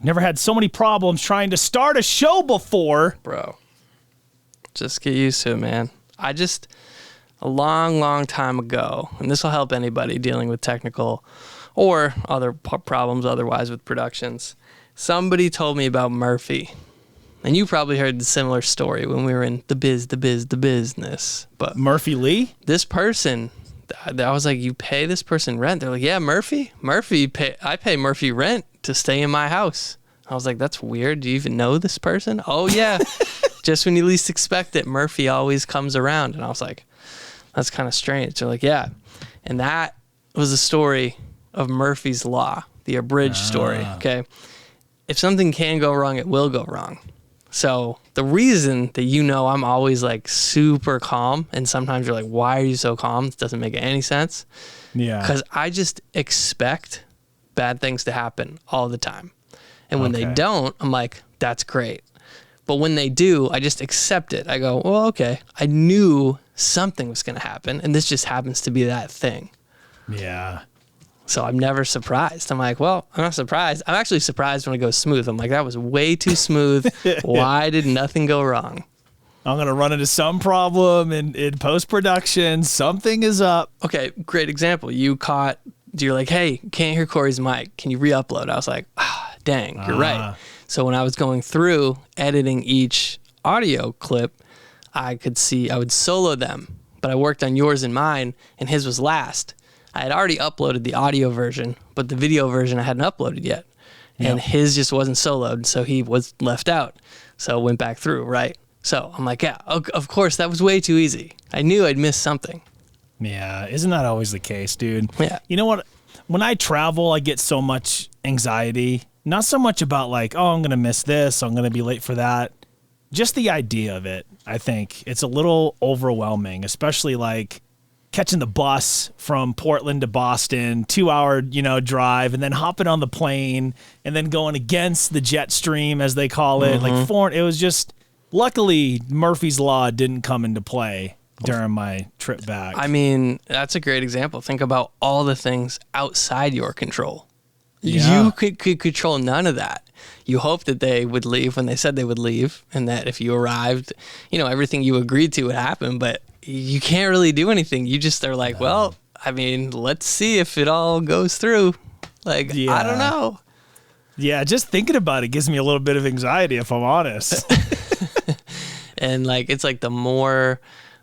Never had so many problems trying to start a show before. Bro, just get used to it, man. A long time ago, and this will help anybody dealing with technical or other problems otherwise with productions, somebody told me about Murphy. And you probably heard the similar story when we were in the business. But Murphy Lee? This person, I was like, you pay this person rent? They're like, yeah, Murphy, I pay Murphy rent to stay in my house. I was like, that's weird. Do you even know this person? Oh, yeah. Just when you least expect it, Murphy always comes around. And I was like, that's kind of strange. They're like, yeah. And that was the story of Murphy's Law, the abridged story, okay? If something can go wrong, it will go wrong. So the reason that I'm always like super calm, and sometimes you're like, why are you so calm? It doesn't make any sense. Yeah. Because I just expect bad things to happen all the time. And when they don't, I'm like, that's great. But when they do, I just accept it. I go, well, okay, I knew something was going to happen, and this just happens to be that thing. Yeah. So I'm never surprised. I'm like, well, I'm not surprised. I'm actually surprised when it goes smooth. I'm like, that was way too smooth. Why did nothing go wrong? I'm going to run into some problem in post-production. Something is up. Okay, great example. You're like, hey, can't hear Corey's mic. Can you re-upload? I was like, dang, you're right. So when I was going through editing each audio clip, I would solo them, but I worked on yours and mine, and his was last. I had already uploaded the audio version, but the video version I hadn't uploaded yet. And his just wasn't soloed, so he was left out. So went back through, right? So I'm like, yeah, of course, that was way too easy. I knew I'd miss something. Yeah, isn't that always the case, dude? Yeah. You know what? When I travel, I get so much anxiety. Not so much about like, oh, I'm going to miss this, I'm going to be late for that. Just the idea of it, I think. It's a little overwhelming, especially like catching the bus from Portland to Boston, 2-hour, drive, and then hopping on the plane and then going against the jet stream, as they call it. It was just, luckily, Murphy's Law didn't come into play during my trip back. I mean, that's a great example. Think about all the things outside your control. Yeah. You could control none of that. You hope that they would leave when they said they would leave, and that if you arrived, everything you agreed to would happen, but you can't really do anything. You just are like, well, I mean, let's see if it all goes through. Like, I don't know. Yeah, just thinking about it gives me a little bit of anxiety, if I'm honest. And like, it's like the more,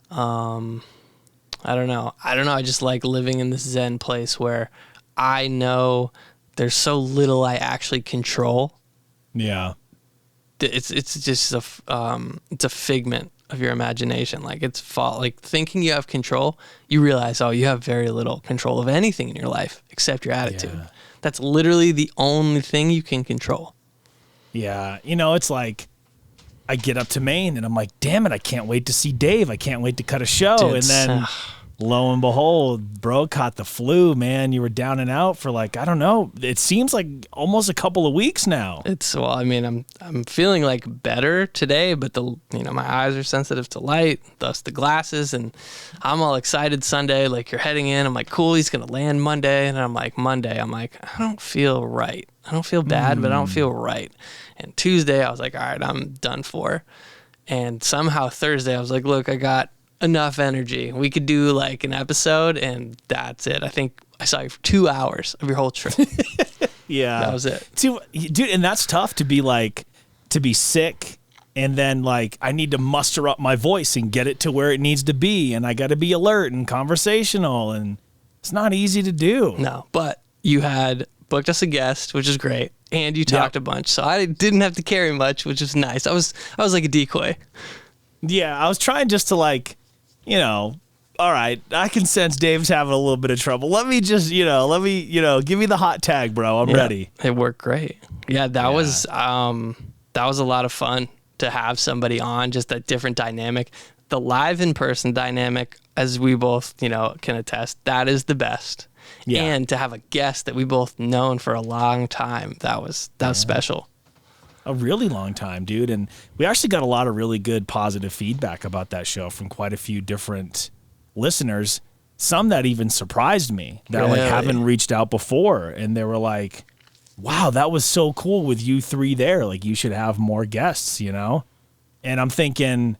I don't know. I just like living in this Zen place where I know there's so little I actually control. Yeah. It's just it's a figment of your imagination. Like like thinking you have control, you realize, you have very little control of anything in your life except your attitude. Yeah. That's literally the only thing you can control. Yeah. It's like I get up to Maine and I'm like, damn it, I can't wait to see Dave. I can't wait to cut a show. Dude, and then lo and behold, bro caught the flu, man. You were down and out for like, I don't know. It seems like almost a couple of weeks now. I'm feeling like better today, but my eyes are sensitive to light, thus the glasses, and I'm all excited Sunday, like you're heading in. I'm like, cool, he's going to land Monday. And I'm like, Monday, I don't feel right. I don't feel bad, but I don't feel right. And Tuesday, I was like, all right, I'm done for. And somehow Thursday, I was like, look, I got enough energy. We could do like an episode, and that's it. I think I saw you for 2 hours of your whole trip. Yeah. That was it. Dude, and that's tough to be sick, and then like I need to muster up my voice and get it to where it needs to be, and I got to be alert and conversational, and it's not easy to do. No, but you had booked us a guest, which is great, and you talked a bunch, so I didn't have to carry much, which was nice. I was like a decoy. Yeah, I was trying just to like, all right, I can sense Dave's having a little bit of trouble. Let me just, give me the hot tag, bro. I'm ready. It worked great. Yeah, that was a lot of fun to have somebody on, just a different dynamic. The live in-person dynamic, as we both, can attest, that is the best. Yeah. And to have a guest that we both known for a long time, that was special. A really long time, dude. And we actually got a lot of really good positive feedback about that show from quite a few different listeners. Some that even surprised me that like haven't reached out before. And they were like, wow, that was so cool with you three there. Like, you should have more guests, you know? And I'm thinking,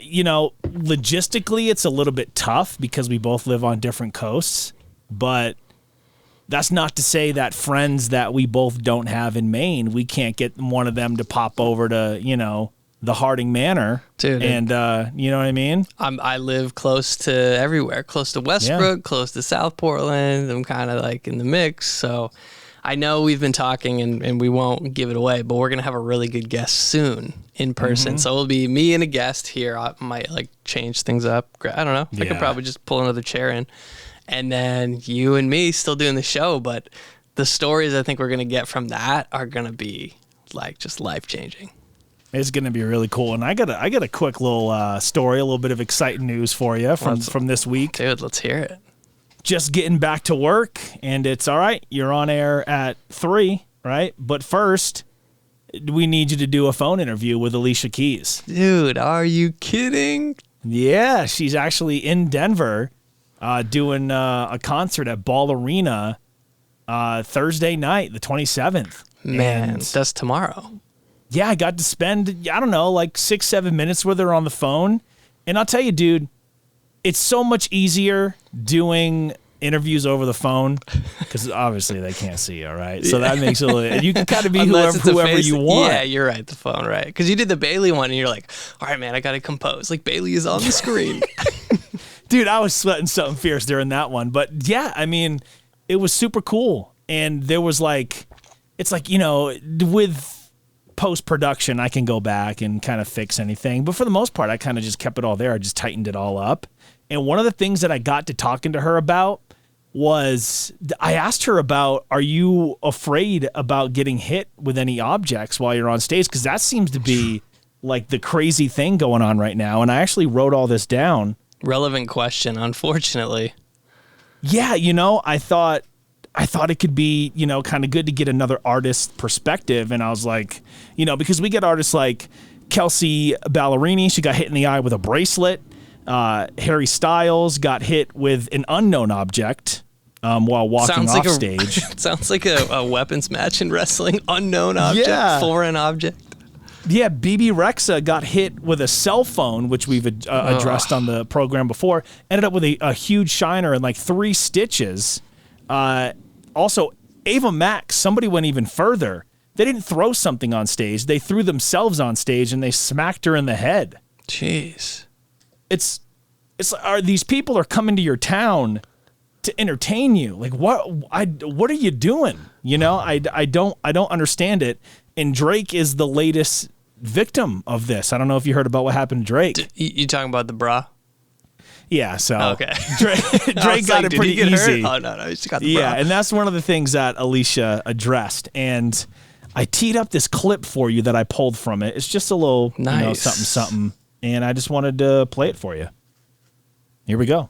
you know, logistically, it's a little bit tough because we both live on different coasts, but that's not to say that friends that we both don't have in Maine, we can't get one of them to pop over to, you know, the Harding Manor. Dude, and, you know what I mean? I live close to everywhere, close to Westbrook, close to South Portland. I'm kind of like in the mix. So I know we've been talking and we won't give it away, but we're going to have a really good guest soon in person. So it'll be me and a guest here. I might like change things up. I don't know. I could probably just pull another chair in. And then you and me still doing the show, but the stories I think we're going to get from that are going to be like just life-changing. It's going to be really cool. And I got a quick little story, a little bit of exciting news for you from this week. Dude, let's hear it. Just getting back to work, and it's all right. You're on air at 3, right? But first, we need you to do a phone interview with Alicia Keys. Dude, are you kidding? Yeah, she's actually in Denver doing a concert at Ball Arena Thursday night, the 27th. Man, And that's tomorrow. yeah, I got to spend, I don't know, like 6-7 minutes with her on the phone. And I'll tell you, dude, it's so much easier doing interviews over the phone because obviously they can't see you, right? So that makes it a little, and you can kind of be whoever you want. Yeah, you're right, the phone, right? Because you did the Bailey one and you're like, all right, man, I got to compose. Like, Bailey is on the screen. Dude, I was sweating something fierce during that one. But yeah, I mean, it was super cool. And there was like, it's like, you know, with post-production, I can go back and kind of fix anything. But for the most part, I kind of just kept it all there. I just tightened it all up. And one of the things that I got to talking to her about was I asked her about, are you afraid about getting hit with any objects while you're on stage? Because that seems to be like the crazy thing going on right now. And I actually wrote all this down. Relevant question, unfortunately. Yeah, you know, I thought it could be, you know, kind of good to get another artist's perspective. And I was like, you know, because we get artists like Kelsey Ballerini, she got hit in the eye with a bracelet. Harry Styles got hit with an unknown object while walking off stage. Sounds like a weapons match in wrestling. Unknown object, foreign object. Yeah, BB Rexa got hit with a cell phone, which we've addressed on the program before. Ended up with a huge shiner and like 3 stitches. Also, Ava Max, somebody went even further. They didn't throw something on stage. They threw themselves on stage and they smacked her in the head. Jeez. It's these people are coming to your town to entertain you. Like, what are you doing? You know, I don't understand it. And Drake is the latest victim of this. I don't know if you heard about what happened to Drake. You talking about the bra? Yeah, so okay. Drake got it pretty easy. Hurt? Oh no, he just got the bra. Yeah, and that's one of the things that Alicia addressed. And I teed up this clip for you that I pulled from it. It's just a little, you know, something. And I just wanted to play it for you. Here we go.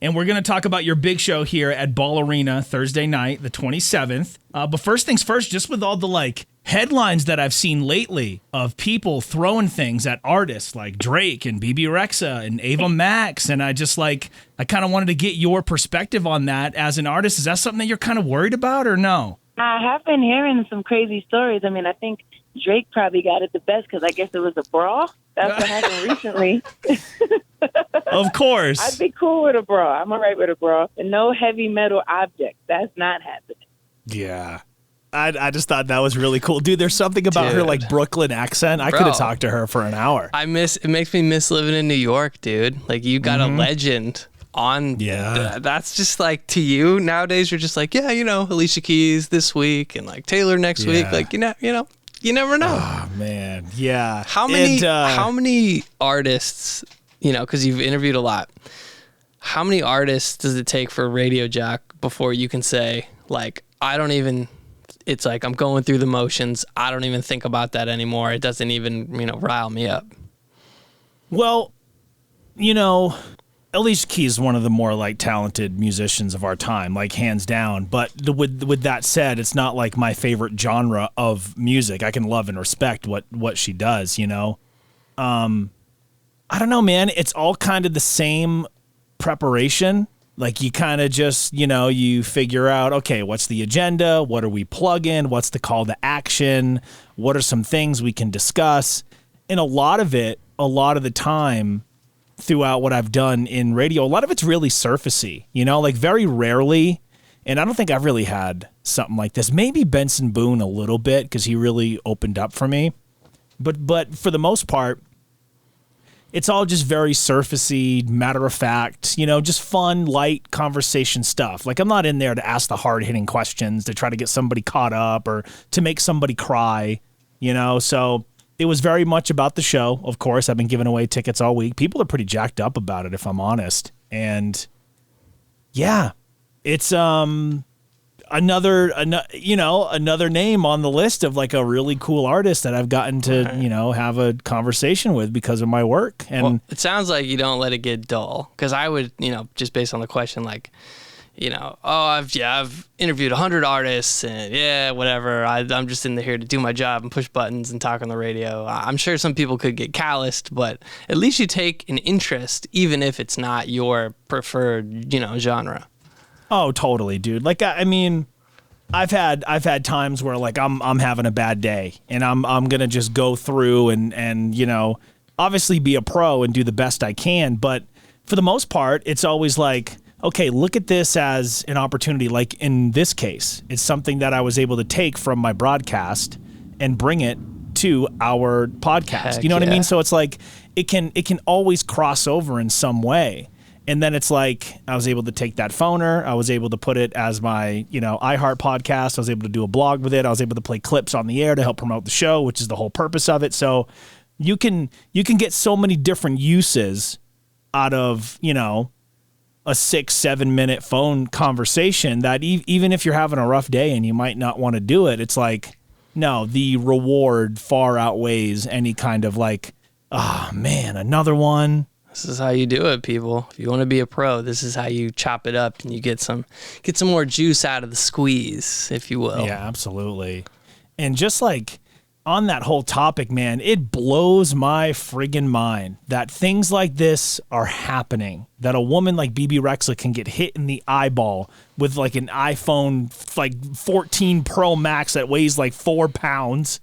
And we're going to talk about your big show here at Ball Arena Thursday night, the 27th. But first things first, just with all the like headlines that I've seen lately of people throwing things at artists like Drake and BB Rexa and Ava Max. And I kind of wanted to get your perspective on that as an artist. Is that something that you're kind of worried about or no? I have been hearing some crazy stories. I mean, I think Drake probably got it the best because I guess it was a bra. That's what happened recently. Of course. I'd be cool with a bra. I'm all right with a bra. And no heavy metal object. That's not happening. Yeah. I just thought that was really cool. Dude, there's something about her like Brooklyn accent. I could have talked to her for an hour. It makes me miss living in New York, dude. Like, you got a legend on. Yeah. That's just like, to you nowadays, you're just like, yeah, you know, Alicia Keys this week and like Taylor next week. Like, you know, you never know. Oh man. Yeah. How many artists, you know, because you've interviewed a lot, how many artists does it take for a radio jock before you can say, like, it's like, I'm going through the motions. I don't even think about that anymore. It doesn't even, you know, rile me up. Well, you know, Alicia Keys is one of the more like talented musicians of our time, like hands down. But with that said, it's not like my favorite genre of music. I can love and respect what she does, you know. I don't know, man. It's all kind of the same preparation. Like you kind of just, you figure out, okay, what's the agenda? What are we plugging? What's the call to action? What are some things we can discuss? And a lot of the time throughout what I've done in radio, a lot of it's really surfacey, like very rarely. And I don't think I've really had something like this. Maybe Benson Boone a little bit because he really opened up for me. But for the most part, it's all just very surfacey, matter of fact, just fun, light conversation stuff. Like I'm not in there to ask the hard-hitting questions to try to get somebody caught up or to make somebody cry, So it was very much about the show. Of course, I've been giving away tickets all week. People are pretty jacked up about it, if I'm honest. And yeah, it's another name on the list of like a really cool artist that I've gotten to, have a conversation with because of my work. And it sounds like you don't let it get dull. Cause I would, just based on the question, like, I've interviewed 100 artists and whatever. I'm just in here to do my job and push buttons and talk on the radio. I'm sure some people could get calloused, but at least you take an interest, even if it's not your preferred, genre. Oh, totally, dude. Like, I mean, I've had times where like I'm having a bad day and I'm gonna just go through and obviously be a pro and do the best I can. But for the most part, it's always like, okay, look at this as an opportunity. Like in this case, it's something that I was able to take from my broadcast and bring it to our podcast. Heck You know what I yeah. mean? So it's like it can always cross over in some way. And then it's like I was able to take that phoner. I was able to put it as my, iHeart podcast. I was able to do a blog with it. I was able to play clips on the air to help promote the show, which is the whole purpose of it. So you can get so many different uses out of, a 6-7 minute phone conversation that even if you're having a rough day and you might not want to do it, it's like, no, the reward far outweighs any kind of like, oh man, another one. This is how you do it, people. If you want to be a pro, this is how you chop it up and you get some more juice out of the squeeze, if you will. Yeah, absolutely. And just like on that whole topic, man, it blows my friggin' mind that things like this are happening. That a woman like BB Rexha can get hit in the eyeball with like an iPhone like 14 Pro Max that weighs like 4 pounds,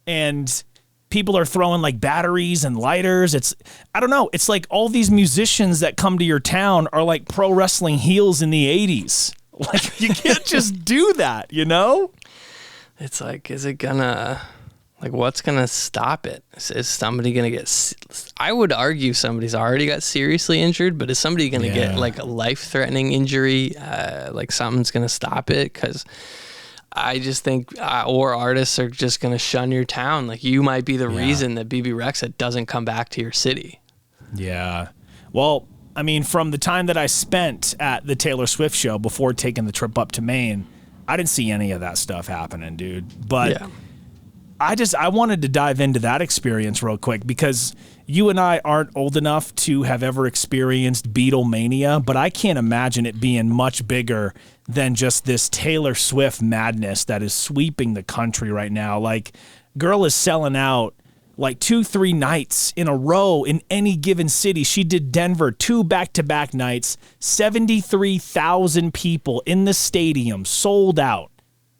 and people are throwing like batteries and lighters. I don't know. It's like all these musicians that come to your town are like pro wrestling heels in the 80s. Like you can't just do that, It's like, is it gonna, like, what's gonna stop it? Is somebody gonna get, I would argue somebody's already got seriously injured, but is somebody gonna get like a life-threatening injury? Like something's gonna stop it? Because I just think, or artists are just going to shun your town. Like you might be the reason that BB Rexha doesn't come back to your city. Yeah. Well, I mean, from the time that I spent at the Taylor Swift show before taking the trip up to Maine, I didn't see any of that stuff happening, dude. But I wanted to dive into that experience real quick because you and I aren't old enough to have ever experienced Beatlemania, but I can't imagine it being much bigger than just this Taylor Swift madness that is sweeping the country right now. Like, girl is selling out like 2-3 nights in a row in any given city. She did Denver 2 back-to-back nights, 73,000 people in the stadium, sold out.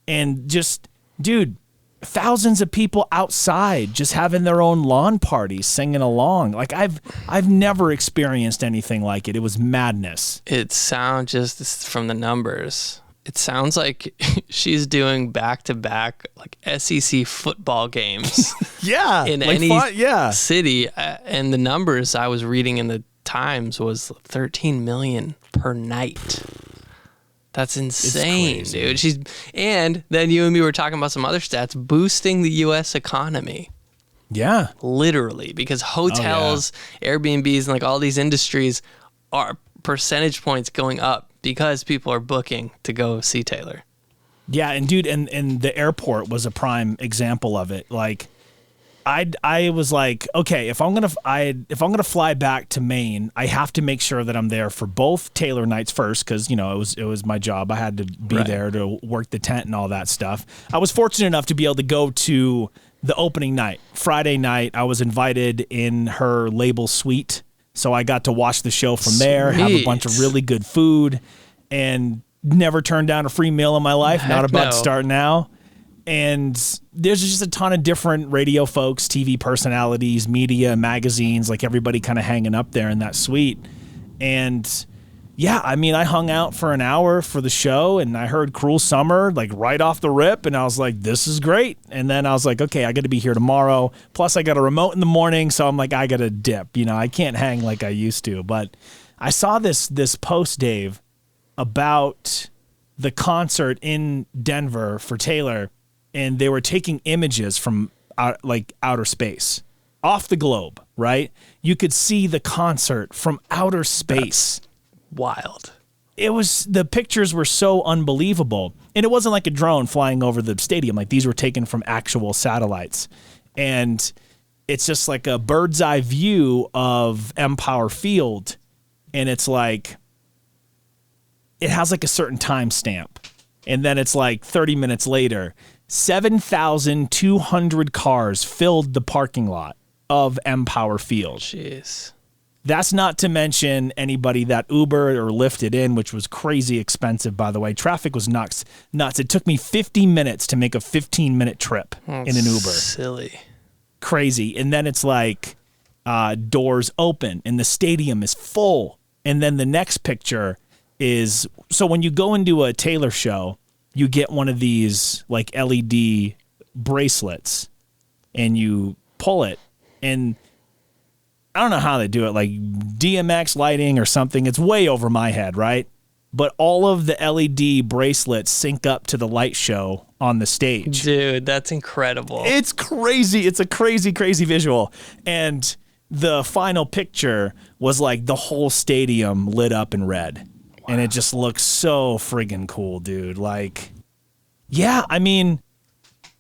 And just, dude, thousands of people outside just having their own lawn parties, singing along. Like I've never experienced anything like it. It was madness. It sounds, just from the numbers, it sounds like she's doing back-to-back like SEC football games. Yeah. In like any city. And the numbers I was reading in the Times was 13 million per night. That's insane, dude. And then you and me were talking about some other stats, boosting the U.S. economy. Yeah. Literally, because hotels, Airbnbs, and like all these industries are percentage points going up because people are booking to go see Taylor. Yeah, and dude, and the airport was a prime example of it. Like, I was like, okay, if I'm gonna fly back to Maine, I have to make sure that I'm there for both Taylor nights first, because it was my job. I had to be there to work the tent and all that stuff. I was fortunate enough to be able to go to the opening night, Friday night. I was invited in her label suite, So I got to watch the show from there, have a bunch of really good food, and never turned down a free meal in my life. Not about to start now. And there's just a ton of different radio folks, TV personalities, media, magazines, like everybody kind of hanging up there in that suite. And yeah, I mean, I hung out for an hour for the show, and I heard Cruel Summer like right off the rip, and I was like, this is great. And then I was like, okay, I got to be here tomorrow. Plus I got a remote in the morning, so I'm like, I got to dip. You know, I can't hang like I used to. But I saw this post, Dave, about the concert in Denver for Taylor, and they were taking images from outer space, off the globe, right? You could see the concert from outer space. That's wild. The pictures were so unbelievable. And it wasn't like a drone flying over the stadium. Like, these were taken from actual satellites. And it's just like a bird's eye view of Empower Field. And it's like, it has like a certain time stamp. And then it's like 30 minutes later, 7,200 cars filled the parking lot of Empower Field. Jeez. That's not to mention anybody that Ubered or Lyfted in, which was crazy expensive, by the way. Traffic was nuts. It took me 50 minutes to make a 15-minute trip in an Uber. Silly. Crazy. And then it's like doors open and the stadium is full. And then the next picture is, so when you go into a Taylor show, you get one of these like LED bracelets and you pull it, and I don't know how they do it, like DMX lighting or something. It's way over my head, right? But all of the LED bracelets sync up to the light show on the stage. Dude, that's incredible. It's crazy. It's a crazy, crazy visual. And the final picture was like the whole stadium lit up in red. Wow. And it just looks so friggin' cool, dude. Like, yeah, I mean,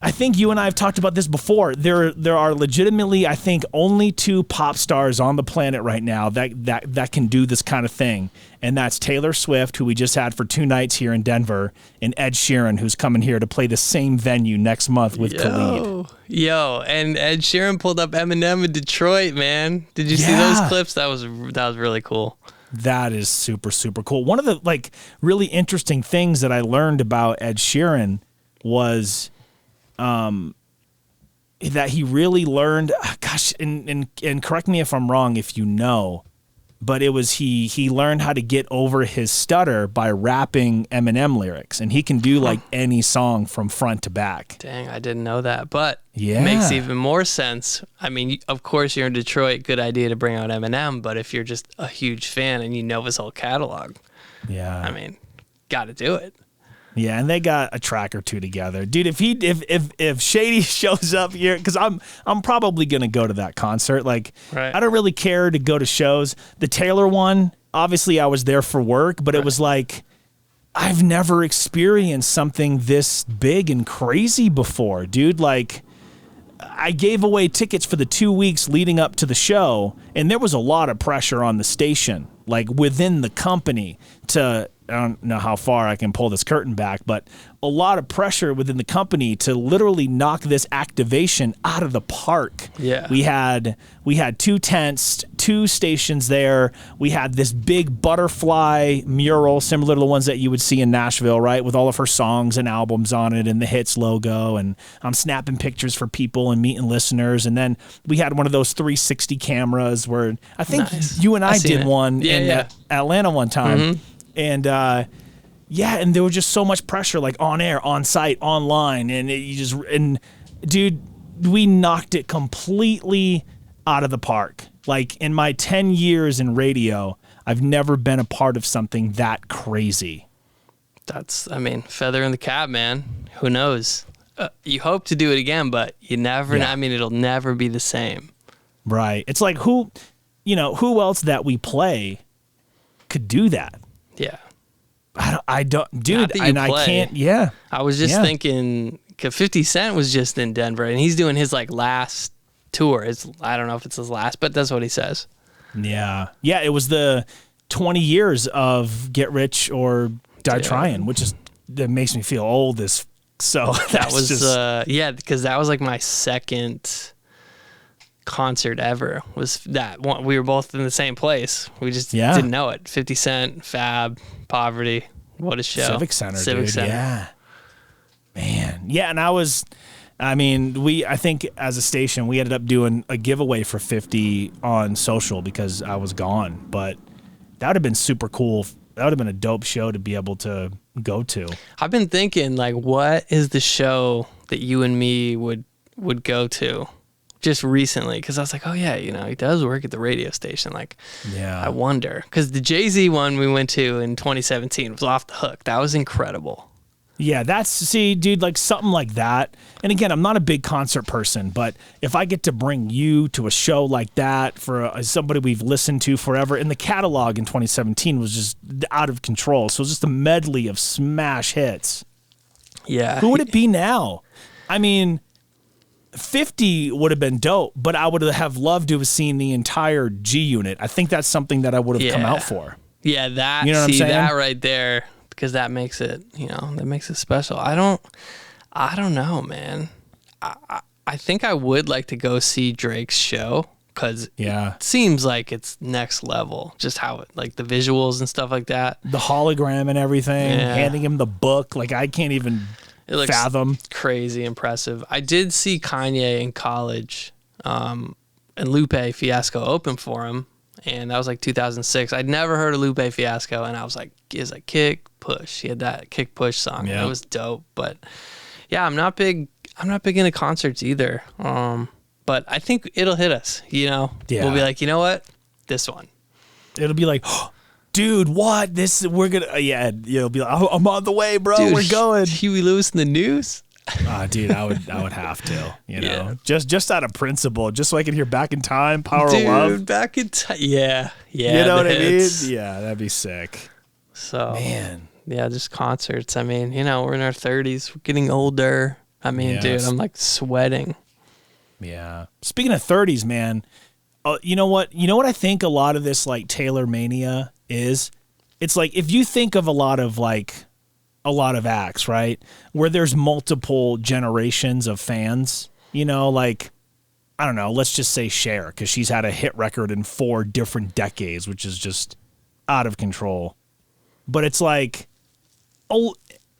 I think you and I have talked about this before. There are legitimately, I think, only two pop stars on the planet right now that can do this kind of thing. And that's Taylor Swift, who we just had for 2 nights here in Denver, and Ed Sheeran, who's coming here to play the same venue next month with Khalid. Yo, and Ed Sheeran pulled up Eminem in Detroit, man. Did you see those clips? That was really cool. That is super, super cool. One of the like really interesting things that I learned about Ed Sheeran was that he really learned, gosh, and correct me if I'm wrong if you know, but it was he learned how to get over his stutter by rapping Eminem lyrics, and he can do like any song from front to back. Dang, I didn't know that, but it makes even more sense. I mean, of course you're in Detroit, good idea to bring out Eminem, but if you're just a huge fan and you know his whole catalog, I mean, got to do it. Yeah, and they got a track or two together, dude. If Shady shows up here, because I'm probably gonna go to that concert. Like, I don't really care to go to shows. The Taylor one, obviously, I was there for work, but it was like I've never experienced something this big and crazy before, dude. Like, I gave away tickets for the 2 weeks leading up to the show, and there was a lot of pressure on the station, like within the company, to, I don't know how far I can pull this curtain back, but a lot of pressure within the company to literally knock this activation out of the park. Yeah. We had 2 tents, 2 stations there. We had this big butterfly mural, similar to the ones that you would see in Nashville, right? With all of her songs and albums on it and the Hits logo. And I'm snapping pictures for people and meeting listeners. And then we had one of those 360 cameras where I think you and I did one in Atlanta one time. Mm-hmm. And and there was just so much pressure, like on air, on site, online, and dude, we knocked it completely out of the park. Like, in my 10 years in radio, I've never been a part of something that crazy. That's, I mean, feather in the cap, man. Who knows? You hope to do it again, but you never. I mean, it'll never be the same. Right. It's like who else that we play could do that? Yeah. I don't, dude, and I can't, I was just thinking, 50 Cent was just in Denver, and he's doing his, like, last tour. I don't know if it's his last, but that's what he says. Yeah. Yeah, it was the 20 years of Get Rich or Die Trying, which is, that makes me feel old so that was, because that was, like, my second concert ever was that one. We were both in the same place. We just Yeah. didn't know it. 50 Cent, Fab, Poverty. What a show. Civic Center, Civic dude. Center. Yeah. Man. Yeah, and I think as a station, we ended up doing a giveaway for 50 on social because I was gone. But that would have been super cool. That would have been a dope show to be able to go to. I've been thinking, like, what is the show that you and me would go to just recently? Because I was like, oh, yeah, you know, he does work at the radio station. Like, Yeah. I wonder. Because the Jay-Z one we went to in 2017 was Off the Hook. That was incredible. Yeah, see, dude, like something like that. And again, I'm not a big concert person, but if I get to bring you to a show like that for somebody we've listened to forever, and the catalog in 2017 was just out of control. So it was just a medley of smash hits. Yeah. Who would it be now? I mean, 50 would have been dope, but I would have loved to have seen the entire G Unit. I think that's something that I would have come out for. Yeah, that, You know what I'm saying? that right there, because that makes it, that makes it special. I don't know, man. I think I would like to go see Drake's show because it seems like it's next level. Just how like the visuals and stuff like that. The hologram and everything, handing him the book. Like, I can't even fathom. Crazy impressive. I did see Kanye in college, and Lupe Fiasco opened for him. And that was like 2006. I'd never heard of Lupe Fiasco, and I was like, "Is a kick push?" He had that kick push song. Yeah. It was dope. But yeah, I'm not big into concerts either. But I think it'll hit us. Yeah. We'll be like, you know what, this one. It'll be like, oh, dude, what? We're gonna, You'll be like, oh, I'm on the way, bro. Dude, we're going. Huey Lewis in the news. Dude, I would have to, just out of principle, just so I can hear Back in Time, Power of Love. Back in time. Yeah. You know what I mean? Yeah, that'd be sick. So, man. Yeah, just concerts. I mean, we're in our 30s, we're getting older. I mean, dude, I'm like sweating. Yeah. Speaking of 30s, man, you know what? You know what I think a lot of this like Taylor mania is? It's like if you think of a lot of acts, right? Where there's multiple generations of fans, like, I don't know, let's just say Cher, because she's had a hit record in 4 different decades, which is just out of control. But it's like,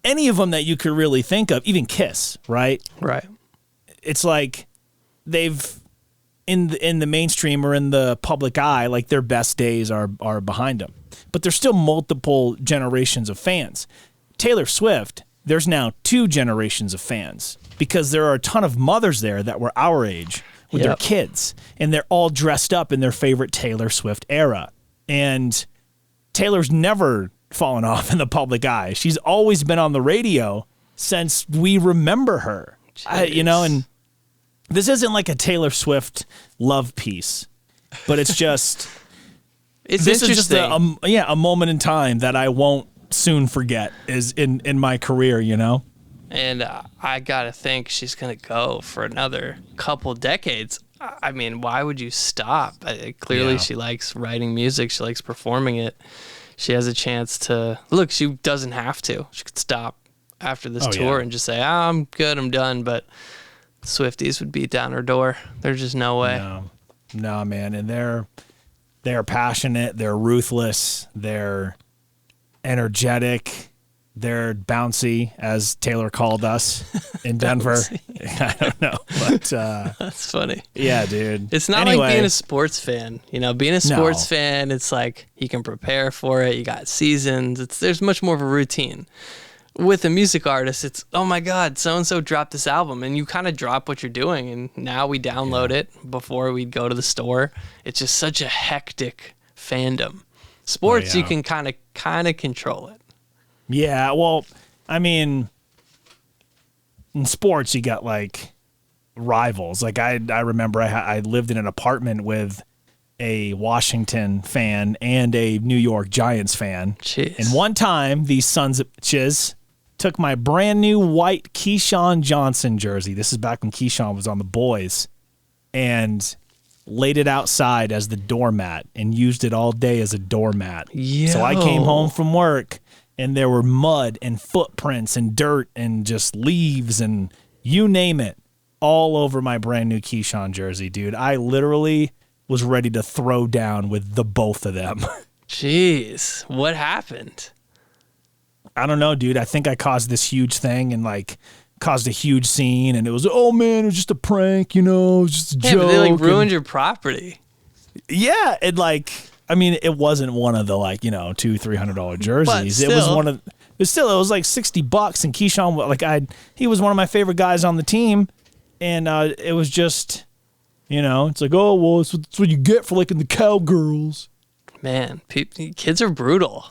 any of them that you could really think of, even Kiss, right? Right. It's like they've, in the mainstream or in the public eye, like their best days are behind them. But there's still multiple generations of fans. Taylor Swift, there's now 2 generations of fans because there are a ton of mothers there that were our age with their kids, and they're all dressed up in their favorite Taylor Swift era. And Taylor's never fallen off in the public eye. She's always been on the radio since we remember her. And this isn't like a Taylor Swift love piece, but it's just it's this is just interesting. a moment in time that I won't soon forget is in my career, And I gotta think she's gonna go for another couple decades. I mean, why would you stop? Clearly she likes writing music, she likes performing it. She has a chance to look. She doesn't have to. She could stop after this tour and just say, I'm good, I'm done. But Swifties would beat down her door. There's just no way. No, man. And they're passionate, they're ruthless, they're energetic, they're bouncy, as Taylor called us in Denver. I don't know, but that's funny. Yeah, dude. It's not like being a sports fan. Being a sports fan, it's like you can prepare for it. You got seasons. There's much more of a routine. With a music artist, it's, oh my God, so-and-so dropped this album, and you kind of drop what you're doing, and now we download it before we go to the store. It's just such a hectic fandom. Sports, you can kind of control it. Yeah, well, I mean, in sports, you got like rivals. Like I remember I lived in an apartment with a Washington fan and a New York Giants fan. Jeez. And one time, these sons of bitches took my brand new white Keyshawn Johnson jersey. This is back when Keyshawn was on the Boys, and laid it outside as the doormat and used it all day as a doormat. So I came home from work and there were mud and footprints and dirt and just leaves and you name it all over my brand new Keyshawn jersey, dude. I literally was ready to throw down with the both of them. Jeez, what happened? I don't know, dude. I think I caused this huge thing and like caused a huge scene, and it was, oh man, it was just a prank, it was just a joke. But they like ruined your property. Yeah, it like, I mean, it wasn't one of the like, $200-$300 jerseys. It was one of, but still, it was like $60, and Keyshawn, like he was one of my favorite guys on the team, and it was just, it's like, oh well, it's what you get for liking the Cowgirls. Man, kids are brutal.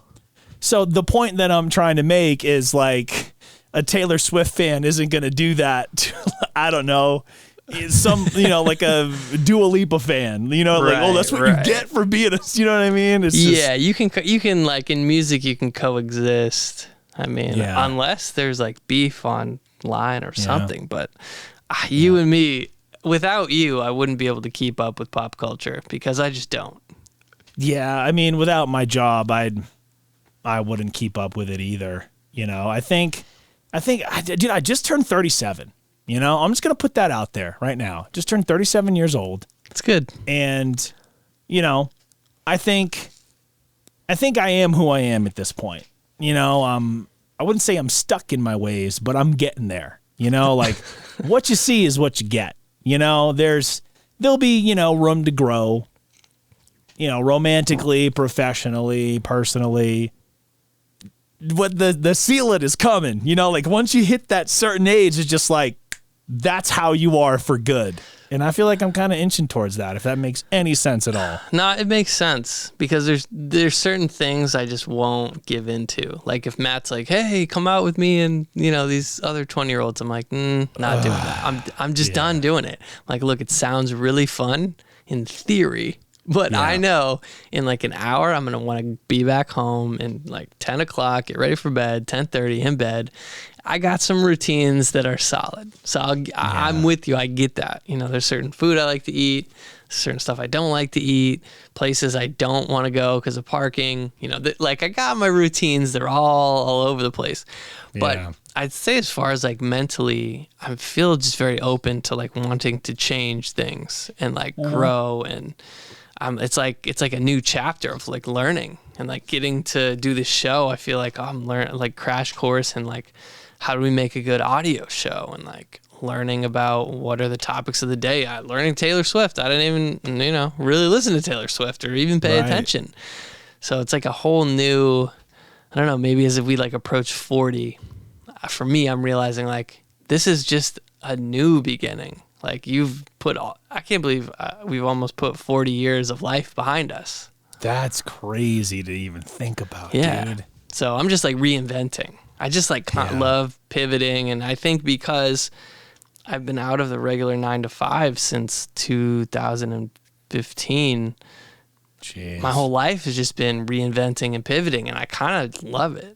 So the point that I'm trying to make is like a Taylor Swift fan isn't going to do that to, I don't know, some, like a Dua Lipa fan, like, oh, that's what you get for being a, you know what I mean? It's just, you can like in music, you can coexist. I mean, unless there's like beef online or something, but you and me, without you, I wouldn't be able to keep up with pop culture because I just don't. Yeah. I mean, without my job, I wouldn't keep up with it either. I think, dude, I just turned 37. I'm just going to put that out there right now. Just turned 37 years old. It's good. And, I think I am who I am at this point. I wouldn't say I'm stuck in my ways, but I'm getting there. Like what you see is what you get. There'll be, room to grow, romantically, professionally, personally. What the ceiling is coming, like once you hit that certain age, it's just like, that's how you are for good. And I feel like I'm kind of inching towards that, if that makes any sense at all. No, it makes sense because there's certain things I just won't give into. Like if Matt's like, hey, come out with me and, these other 20-year-olds, I'm like, not doing that. I'm just done doing it. Like, look, it sounds really fun in theory, but I know in like an hour, I'm going to want to be back home and like 10 o'clock, get ready for bed, 10:30 in bed. I got some routines that are solid. So I'm with you. I get that. There's certain food I like to eat, certain stuff I don't like to eat, places I don't want to go because of parking. Like I got my routines. They're all over the place. But I'd say as far as like mentally, I feel just very open to like wanting to change things and like grow. And it's like a new chapter of like learning and like getting to do this show. I feel like I'm learning like crash course and like, how do we make a good audio show and like learning about what are the topics of the day. Learning Taylor Swift. I didn't even, really listen to Taylor Swift or even pay attention. So it's like a whole new, I don't know, maybe as if we like approach 40, for me, I'm realizing like this is just a new beginning. Like I can't believe we've almost put 40 years of life behind us. That's crazy to even think about, dude. So I'm just like reinventing. I just like love pivoting, and I think because I've been out of the regular 9 to 5 since 2015, my whole life has just been reinventing and pivoting, and I kind of love it.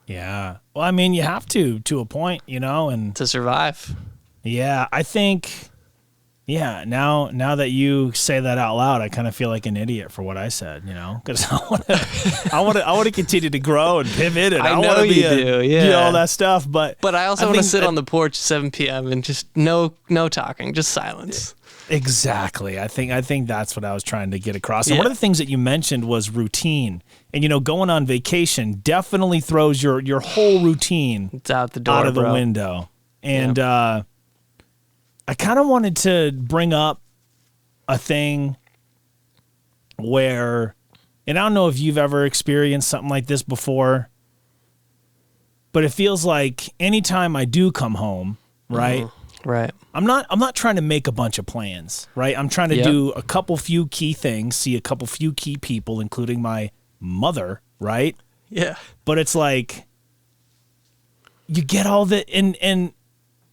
Yeah. Well, I mean, you have to a point, and to survive. Yeah, I think. Yeah, now that you say that out loud, I kind of feel like an idiot for what I said, because I want to continue to grow and pivot, and I want to be all that stuff. But I also want to sit on the porch at 7 p.m. and just no talking, just silence. Exactly. I think that's what I was trying to get across. And one of the things that you mentioned was routine, and going on vacation definitely throws your whole routine it's out the door, out of the window, and. I kind of wanted to bring up a thing where, and I don't know if you've ever experienced something like this before, but it feels like anytime I do come home, right? Right. I'm not trying to make a bunch of plans, right? I'm trying to do a couple few key things, see a couple few key people, including my mother, right? Yeah. But it's like you get all the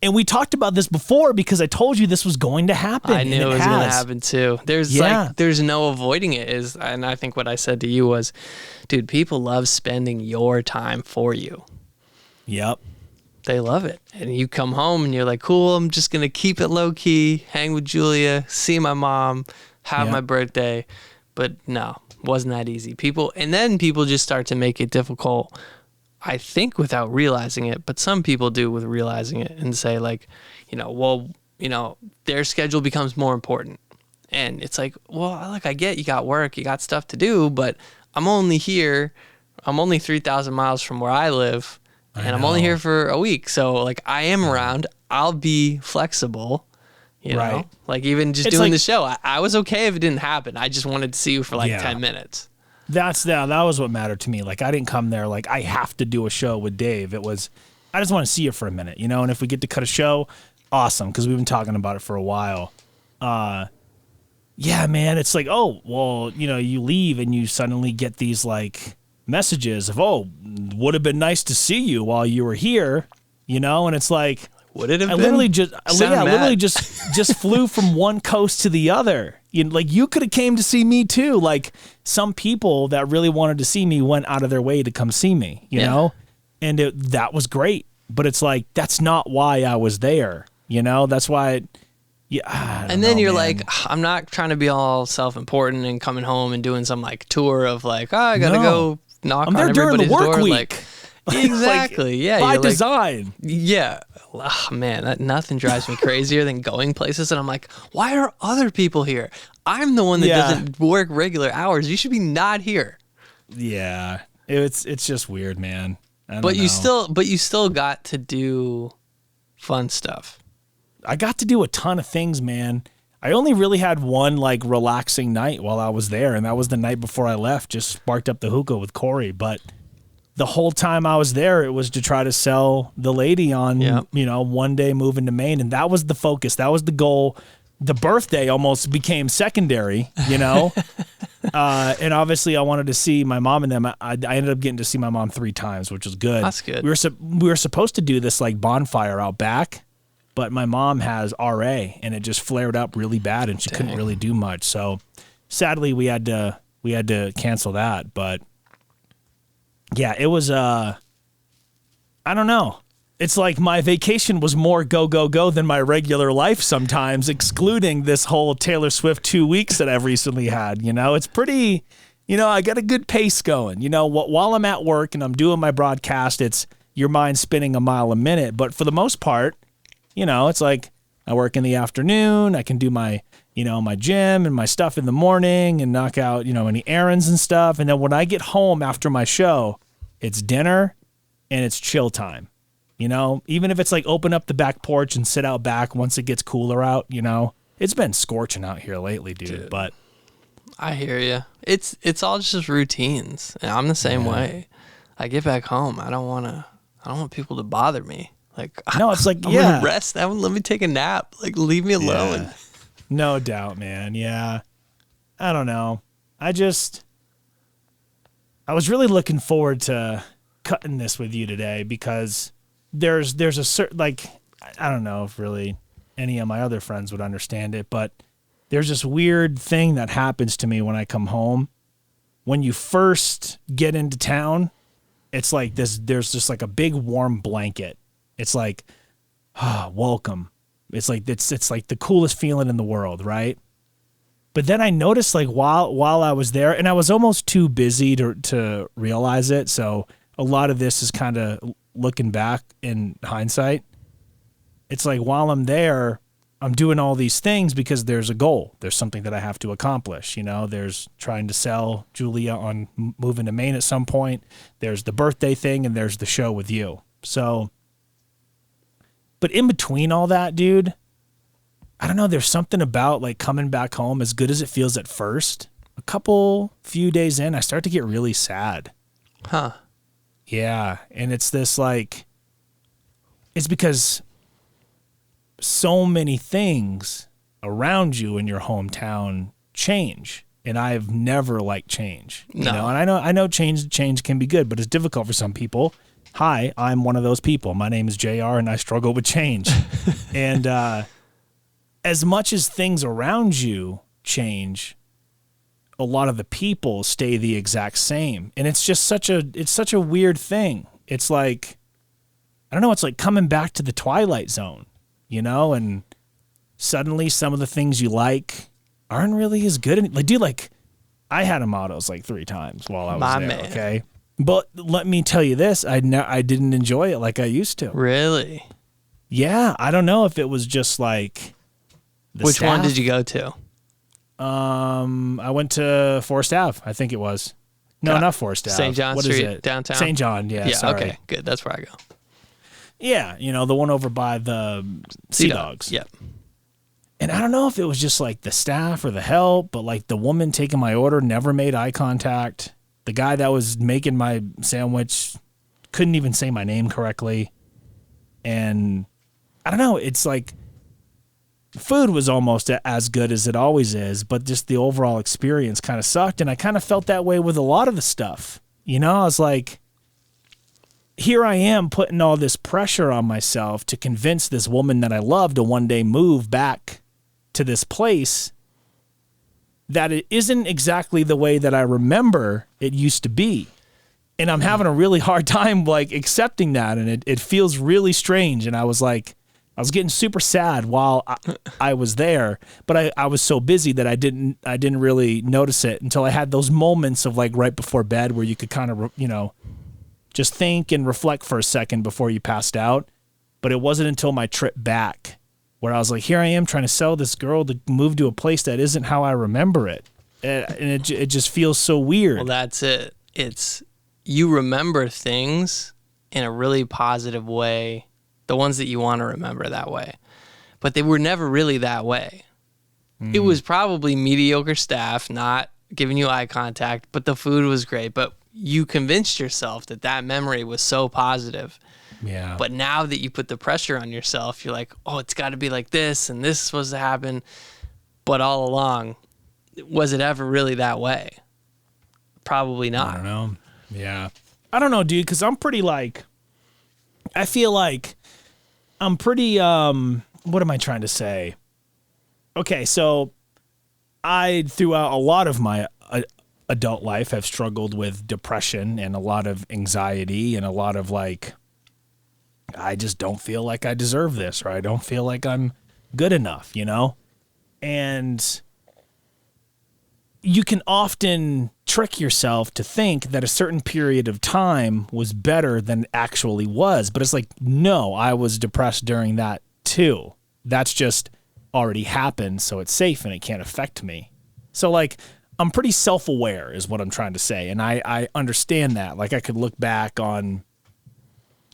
and we talked about this before because I told you this was going to happen. I knew it was going to happen too. There's no avoiding it. And I think what I said to you was, dude, people love spending your time for you. Yep. They love it. And you come home and you're like, cool, I'm just going to keep it low key, hang with Julia, see my mom, have my birthday. But no, wasn't that easy. People just start to make it difficult, I think, without realizing it, but some people do with realizing it and say like, well, their schedule becomes more important. And it's like, well, look, I get you got work, you got stuff to do, but I'm only 3,000 miles from where I live, and I'm only here for a week. So, like, I am around. I'll be flexible, you know? Like, even just doing the show, I was okay if it didn't happen. I just wanted to see you for, 10 minutes. That was what mattered to me. Like, I didn't come there like, I have to do a show with Dave. It was, I just want to see you for a minute, and if we get to cut a show, awesome, because we've been talking about it for a while. Yeah, man, it's like, oh, well, you leave and you suddenly get these, like, messages of, oh, would have been nice to see you while you were here, and it's like, would it have been? Literally just flew from one coast to the other. You could have came to see me too. Like, some people that really wanted to see me went out of their way to come see me, you know? And that was great. But it's like, that's not why I was there, That's why and then you're like, I'm not trying to be all self-important and coming home and doing some like tour of like, I gotta go knock on everybody's door. Like, exactly. Yeah. By design. Yeah. Oh, man, nothing drives me crazier than going places and I'm like, why are other people here? I'm the one that doesn't work regular hours. You should be not here. Yeah. It's just weird, man. But you still got to do fun stuff. I got to do a ton of things, man. I only really had one like relaxing night while I was there, and that was the night before I left. Just sparked up the hookah with Corey, but the whole time I was there, it was to try to sell the lady on, one day moving to Maine, and that was the focus. That was the goal. The birthday almost became secondary, and obviously I wanted to see my mom and them. I ended up getting to see my mom 3 times, which was good. That's good. We were supposed to do this like bonfire out back, but my mom has RA and it just flared up really bad and she couldn't really do much. So sadly we had to cancel that. But yeah, it was, I don't know. It's like my vacation was more go, go, go than my regular life sometimes, excluding this whole Taylor Swift 2 weeks that I've recently had. It's pretty, I got a good pace going. While I'm at work and I'm doing my broadcast, it's your mind spinning a mile a minute. But for the most part, it's like I work in the afternoon. I can do my, my gym and my stuff in the morning and knock out, any errands and stuff. And then when I get home after my show, it's dinner and it's chill time. Even if it's like open up the back porch and sit out back once it gets cooler out, it's been scorching out here lately, dude. But I hear you. It's all just routines. And I'm the same way. I get back home. I don't want people to bother me. Like, no, it's like, I'm gonna rest. Let me take a nap. Like, leave me alone. Yeah. No doubt, man. Yeah. I don't know. I was really looking forward to cutting this with you today because there's a certain, like, I don't know if really any of my other friends would understand it, but there's this weird thing that happens to me when I come home. When you first get into town, it's like there's just like a big warm blanket. It's like, welcome. It's like it's like the coolest feeling in the world, right? But then I noticed, like, while I was there, and I was almost too busy to realize it. So a lot of this is kind of looking back in hindsight. It's like while I'm there, I'm doing all these things because there's a goal. There's something that I have to accomplish. There's trying to sell Julia on moving to Maine at some point. There's the birthday thing, and there's the show with you. So. But in between all that, dude, I don't know. There's something about like coming back home, as good as it feels at first. A few days in, I start to get really sad. Huh. Yeah. And it's this like, it's because so many things around you in your hometown change. And I've never liked change. No. And I know change can be good, but it's difficult for some people. Hi, I'm one of those people. My name is JR and I struggle with change. And as much as things around you change, a lot of the people stay the exact same. And it's just such a weird thing. It's like, I don't know, it's like coming back to the Twilight Zone, and suddenly some of the things you like aren't really as good. Like, dude, like I had Amados like 3 times while I was there, man. Okay? But let me tell you this, I didn't enjoy it like I used to. Really? Yeah, I don't know if it was just like the Which one staff. did you go to? I went to Forest Ave, I think it was. No, not Forest Ave. St. John What is Street, it? downtown? St. John, yeah, Yeah, sorry. okay, good. That's where I go. Yeah, the one over by the Sea Dogs. Yep. And I don't know if it was just like the staff or the help, but like the woman taking my order never made eye contact. The guy that was making my sandwich couldn't even say my name correctly. And I don't know, it's like food was almost as good as it always is, but just the overall experience kind of sucked. And I kind of felt that way with a lot of the stuff. I was like, here I am putting all this pressure on myself to convince this woman that I love to one day move back to this place that it isn't exactly the way that I remember it used to be. And I'm having a really hard time like accepting that. And it feels really strange. And I was getting super sad while I was there, but I was so busy that I didn't really notice it until I had those moments of like right before bed where you could kind of, just think and reflect for a second before you passed out. But it wasn't until my trip back where I was like, here I am trying to sell this girl to move to a place that isn't how I remember it. And it just feels so weird. Well, that's it. It's you remember things in a really positive way, the ones that you want to remember that way. But they were never really that way. It was probably mediocre staff, not giving you eye contact, but the food was great. But you convinced yourself that memory was so positive. Yeah. But now that you put the pressure on yourself, you're like, oh, it's got to be like this, and this is supposed to happen. But all along, was it ever really that way? Probably not. I don't know. Yeah. I don't know, dude, because I'm pretty like, I feel like I'm pretty, what am I trying to say? Okay, so I, throughout a lot of my adult life, have struggled with depression and a lot of anxiety and a lot of like, I just don't feel like I deserve this, or I don't feel like I'm good enough, And you can often trick yourself to think that a certain period of time was better than it actually was. But it's like, no, I was depressed during that too. That's just already happened, so it's safe and it can't affect me. So like, I'm pretty self-aware is what I'm trying to say. And I understand that. Like I could look back on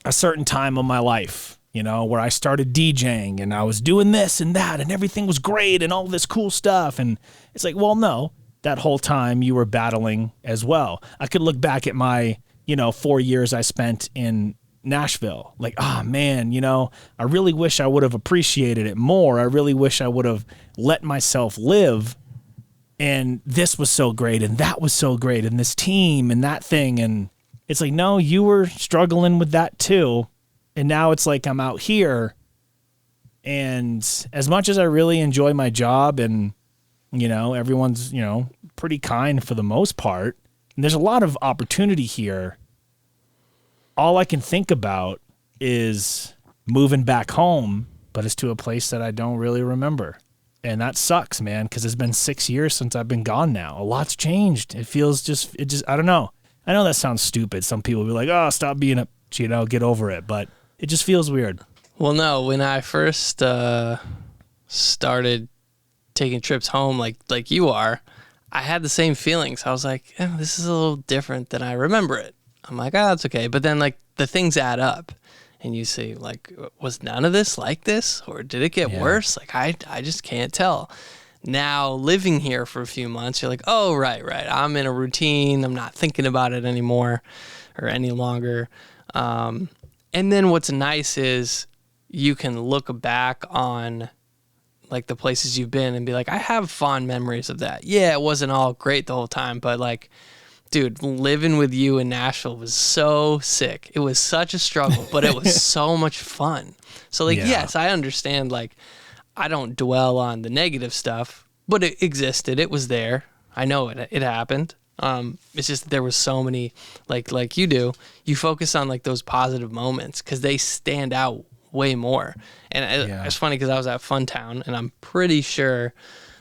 a certain time of my life, where I started DJing and I was doing this and that and everything was great and all this cool stuff. And it's like, well, no, that whole time you were battling as well. I could look back at my, 4 years I spent in Nashville. Like, oh man, I really wish I would have appreciated it more. I really wish I would have let myself live. And this was so great and that was so great and this team and that thing. And it's like, no, you were struggling with that too. And now it's like I'm out here. And as much as I really enjoy my job and, everyone's, pretty kind for the most part, and there's a lot of opportunity here, all I can think about is moving back home, but it's to a place that I don't really remember. And that sucks, man, because it's been 6 years since I've been gone now. A lot's changed. It just, I don't know. I know that sounds stupid. Some people will be like, oh, stop being a, get over it. But it just feels weird. Well, no, when I first started taking trips home like you are, I had the same feelings. I was like, this is a little different than I remember it. I'm like, oh, that's okay. But then like the things add up and you see like, was none of this like this or did it get worse? Like I just can't tell. Now living here for a few months, you're like, oh, right. I'm in a routine. I'm not thinking about it anymore or any longer. And then what's nice is you can look back on like the places you've been and be like, I have fond memories of that. Yeah, it wasn't all great the whole time, but like, dude, living with you in Nashville was so sick. It was such a struggle, but it was so much fun. So like, yes, I understand. Like, I don't dwell on the negative stuff, but it existed. It was there. I know it happened. It's just there was so many, like you do, you focus on like those positive moments because they stand out way more. And it's funny because I was at Funtown and I'm pretty sure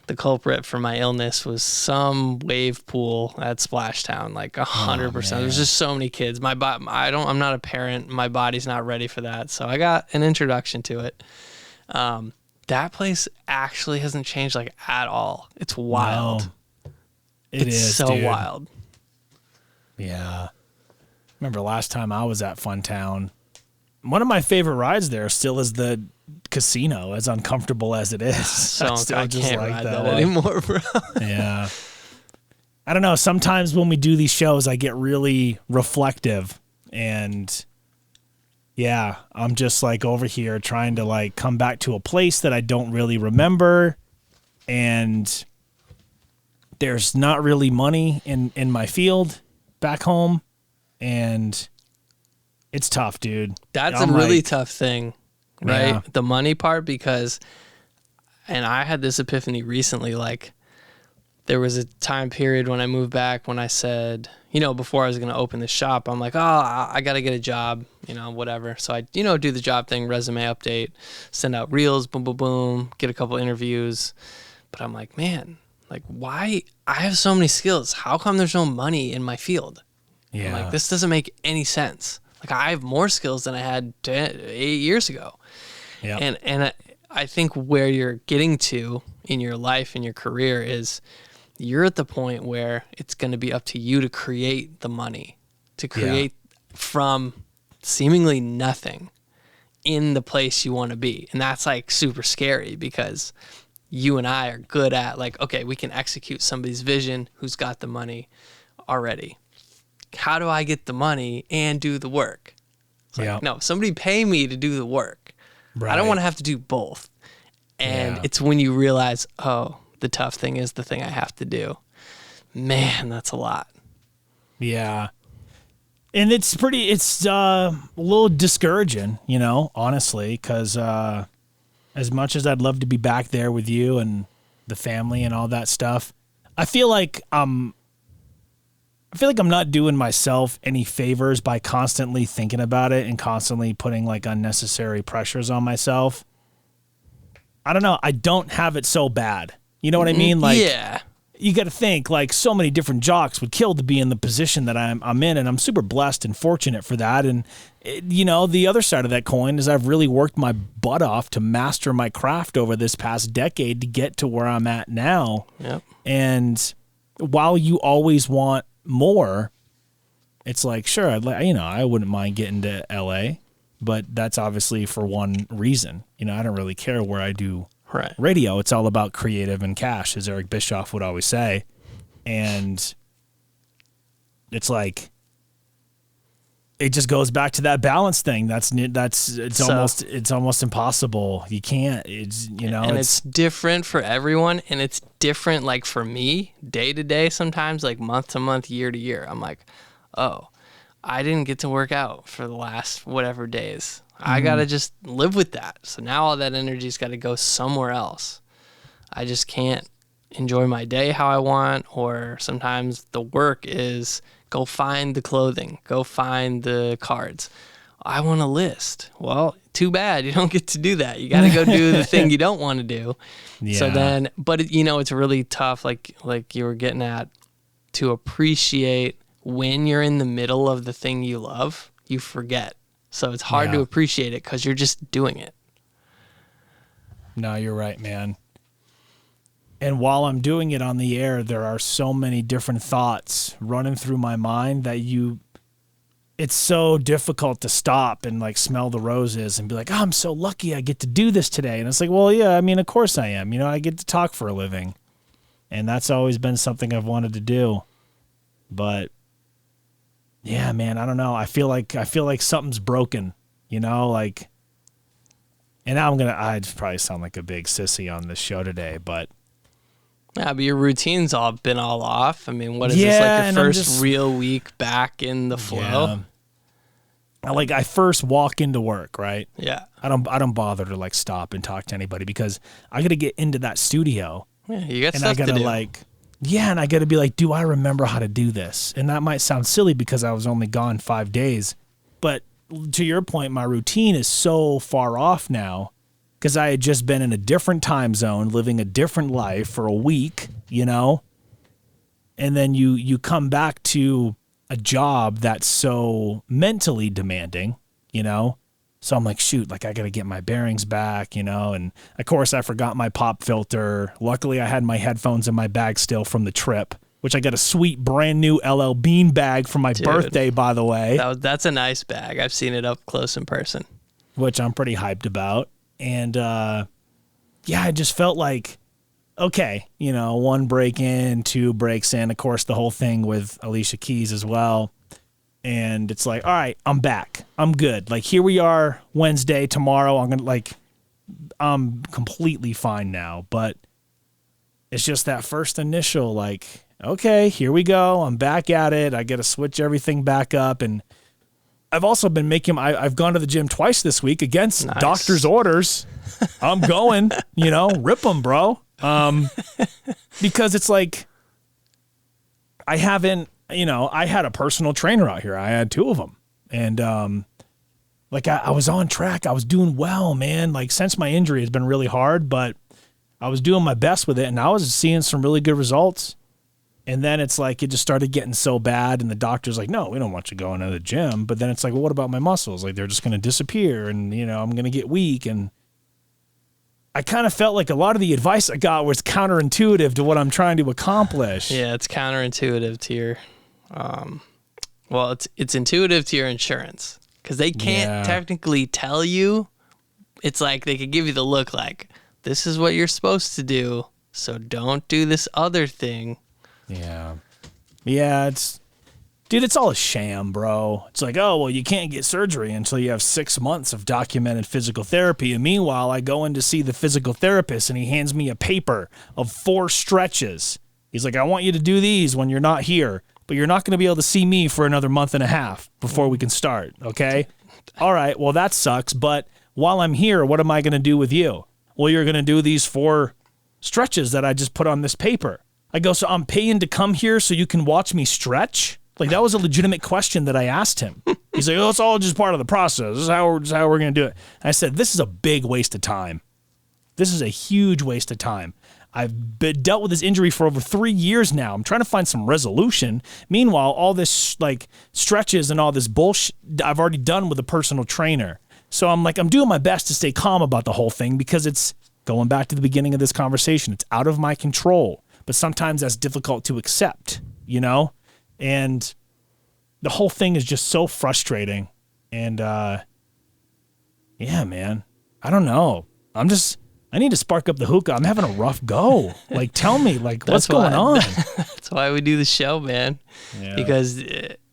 the culprit for my illness was some wave pool at Splashtown, like 100%. There's just so many kids. I'm not a parent. My body's not ready for that. So I got an introduction to it. That place actually hasn't changed like at all. It's wild. No, it's is so dude. wild. Yeah. Remember last time I was at Funtown, one of my favorite rides there still is the casino, as uncomfortable as it is. So I can't ride that one anymore, bro. Yeah. I don't know. Sometimes when we do these shows, I get really reflective, and yeah, I'm just like over here trying to like come back to a place that I don't really remember, and there's not really money in my field back home, and it's tough, dude. That's I'm a really like, tough thing, right? Yeah. The money part, because, and I had this epiphany recently, like there was a time period when I moved back when I said, before I was going to open the shop, I'm like, oh, I got to get a job, whatever. So I, do the job thing, resume update, send out reels, boom, boom, boom, get a couple interviews. But I'm like, man, like why? I have so many skills. How come there's no money in my field? Yeah. I'm like, this doesn't make any sense. Like I have more skills than I had 8 years ago. Yeah. And I think where you're getting to in your life and your career is you're at the point where it's going to be up to you to create the money, to create from seemingly nothing in the place you want to be. And that's like super scary because you and I are good at like, okay, we can execute somebody's vision who's got the money already. How do I get the money and do the work? It's like, no, somebody pay me to do the work. Right. I don't want to have to do both. And it's when you realize, oh, the tough thing is the thing I have to do. Man, that's a lot. Yeah. And it's a little discouraging, honestly, because as much as I'd love to be back there with you and the family and all that stuff, I feel like I'm not doing myself any favors by constantly thinking about it and constantly putting like unnecessary pressures on myself. I don't know. I don't have it so bad. You know what I mean? Like, you got to think like so many different jocks would kill to be in the position that I'm in, and I'm super blessed and fortunate for that. And the other side of that coin is I've really worked my butt off to master my craft over this past decade to get to where I'm at now. Yep. And while you always want more, it's like, sure, I wouldn't mind getting to LA, but that's obviously for one reason. I don't really care where I do radio. It's all about creative and cash, as Eric Bischoff would always say. And it's like, it just goes back to that balance thing. It's almost impossible. You can't, it's different for everyone. And it's different, like for me, day to day, sometimes like month to month, year to year. I'm like, oh, I didn't get to work out for the last whatever days. I got to just live with that. So now all that energy's got to go somewhere else. I just can't enjoy my day how I want, or sometimes the work is go find the clothing, go find the cards. I want a list. Well, too bad. You don't get to do that. You got to go do the thing you don't want to do. Yeah. So then, but it's really tough, like you were getting at, to appreciate when you're in the middle of the thing you love, you forget. So it's hard to appreciate it because you're just doing it. No, you're right, man. And while I'm doing it on the air, there are so many different thoughts running through my mind that it's so difficult to stop and like smell the roses and be like, oh, I'm so lucky I get to do this today. And it's like, well, yeah, I mean, of course I am. I get to talk for a living. And that's always been something I've wanted to do. But yeah, man, I don't know. I feel like something's broken, like, and now I'd probably sound like a big sissy on this show today, but yeah, but your routine's been all off. I mean, what is this, like your first real week back in the flow? Yeah. Like I first walk into work, right? Yeah. I don't bother to like stop and talk to anybody because I got to get into that studio. Yeah, you got stuff to do. And I got to be like, do I remember how to do this? And that might sound silly because I was only gone 5 days. But to your point, my routine is so far off now because I had just been in a different time zone, living a different life for a week, you know? And then you come back to a job that's so mentally demanding, you know? So I'm like, shoot, like I got to get my bearings back, you know? And of course I forgot my pop filter. Luckily I had my headphones in my bag still from the trip, which I got a sweet brand new LL Bean bag for my birthday, by the way. That's a nice bag. I've seen it up close in person. Which I'm pretty hyped about. And yeah, I just felt like, okay, you know, 1 break in, 2 breaks in, of course, the whole thing with Alicia Keys as well. And it's like, all right, I'm back. I'm good. Like, here we are Wednesday, tomorrow. I'm completely fine now. But it's just that first initial, like, okay, here we go. I'm back at it. I got to switch everything back up. And I've also been I've gone to the gym twice this week against doctor's orders. I'm going, you know, rip them, bro. Because it's like, I haven't, you know, I had a personal trainer out here. I had 2 of them. And, like I was on track. I was doing well, man. Like since my injury has been really hard, but I was doing my best with it and I was seeing some really good results. And then it's like, it just started getting so bad and the doctor's like, no, we don't want you going to the gym. But then it's like, well, what about my muscles? Like they're just going to disappear and, you know, I'm going to get weak. And I kind of felt like a lot of the advice I got was counterintuitive to what I'm trying to accomplish. Yeah, it's counterintuitive to your, well, it's intuitive to your insurance because they can't technically tell you. It's like they could give you the look like, this is what you're supposed to do, so don't do this other thing. Yeah. Yeah, dude, it's all a sham, bro. It's like, oh, well, you can't get surgery until you have 6 months of documented physical therapy. And meanwhile, I go in to see the physical therapist and he hands me a paper of 4 stretches. He's like, I want you to do these when you're not here, but you're not going to be able to see me for another month and a half before we can start. Okay. All right. Well, that sucks. But while I'm here, what am I going to do with you? Well, you're going to do these 4 stretches that I just put on this paper. I go, so I'm paying to come here so you can watch me stretch? Like, that was a legitimate question that I asked him. He's like, oh, it's all just part of the process. This is how we're going to do it. And I said, this is a big waste of time. This is a huge waste of time. I've dealt with this injury for over 3 years now. I'm trying to find some resolution. Meanwhile, all this, like, stretches and all this bullshit I've already done with a personal trainer. So I'm like, I'm doing my best to stay calm about the whole thing because it's, going back to the beginning of this conversation, it's out of my control. But sometimes that's difficult to accept, you know? And the whole thing is just so frustrating. And, yeah, man, I don't know. I need to spark up the hookah. I'm having a rough go. Like, tell me, like, what's going on? That's why we do the show, man. Yeah. Because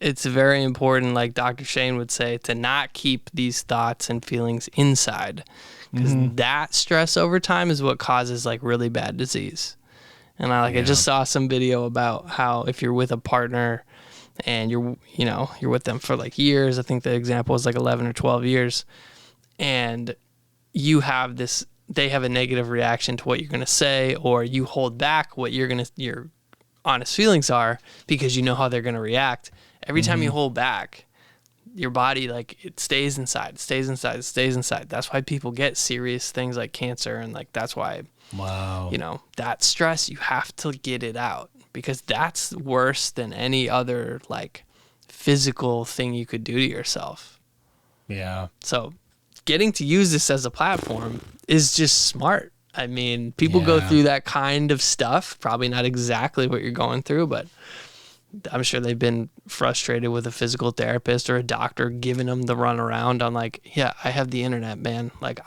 it's very important, like Dr. Shane would say, to not keep these thoughts and feelings inside. Because that stress over time is what causes, like, really bad disease. And I just saw some video about how if you're with a partner and you're with them for like years, I think the example was like 11 or 12 years, and you have this, they have a negative reaction to what you're going to say, or you hold back what your honest feelings are because you know how they're going to react. Every time you hold back, your body, like, it stays inside. That's why people get serious things like cancer, and like that's why that stress, you have to get it out because that's worse than any other like physical thing you could do to yourself. Yeah. So getting to use this as a platform is just smart. I mean, people go through that kind of stuff, probably not exactly what you're going through, but I'm sure they've been frustrated with a physical therapist or a doctor giving them the runaround on like, yeah, I have the internet, man. Like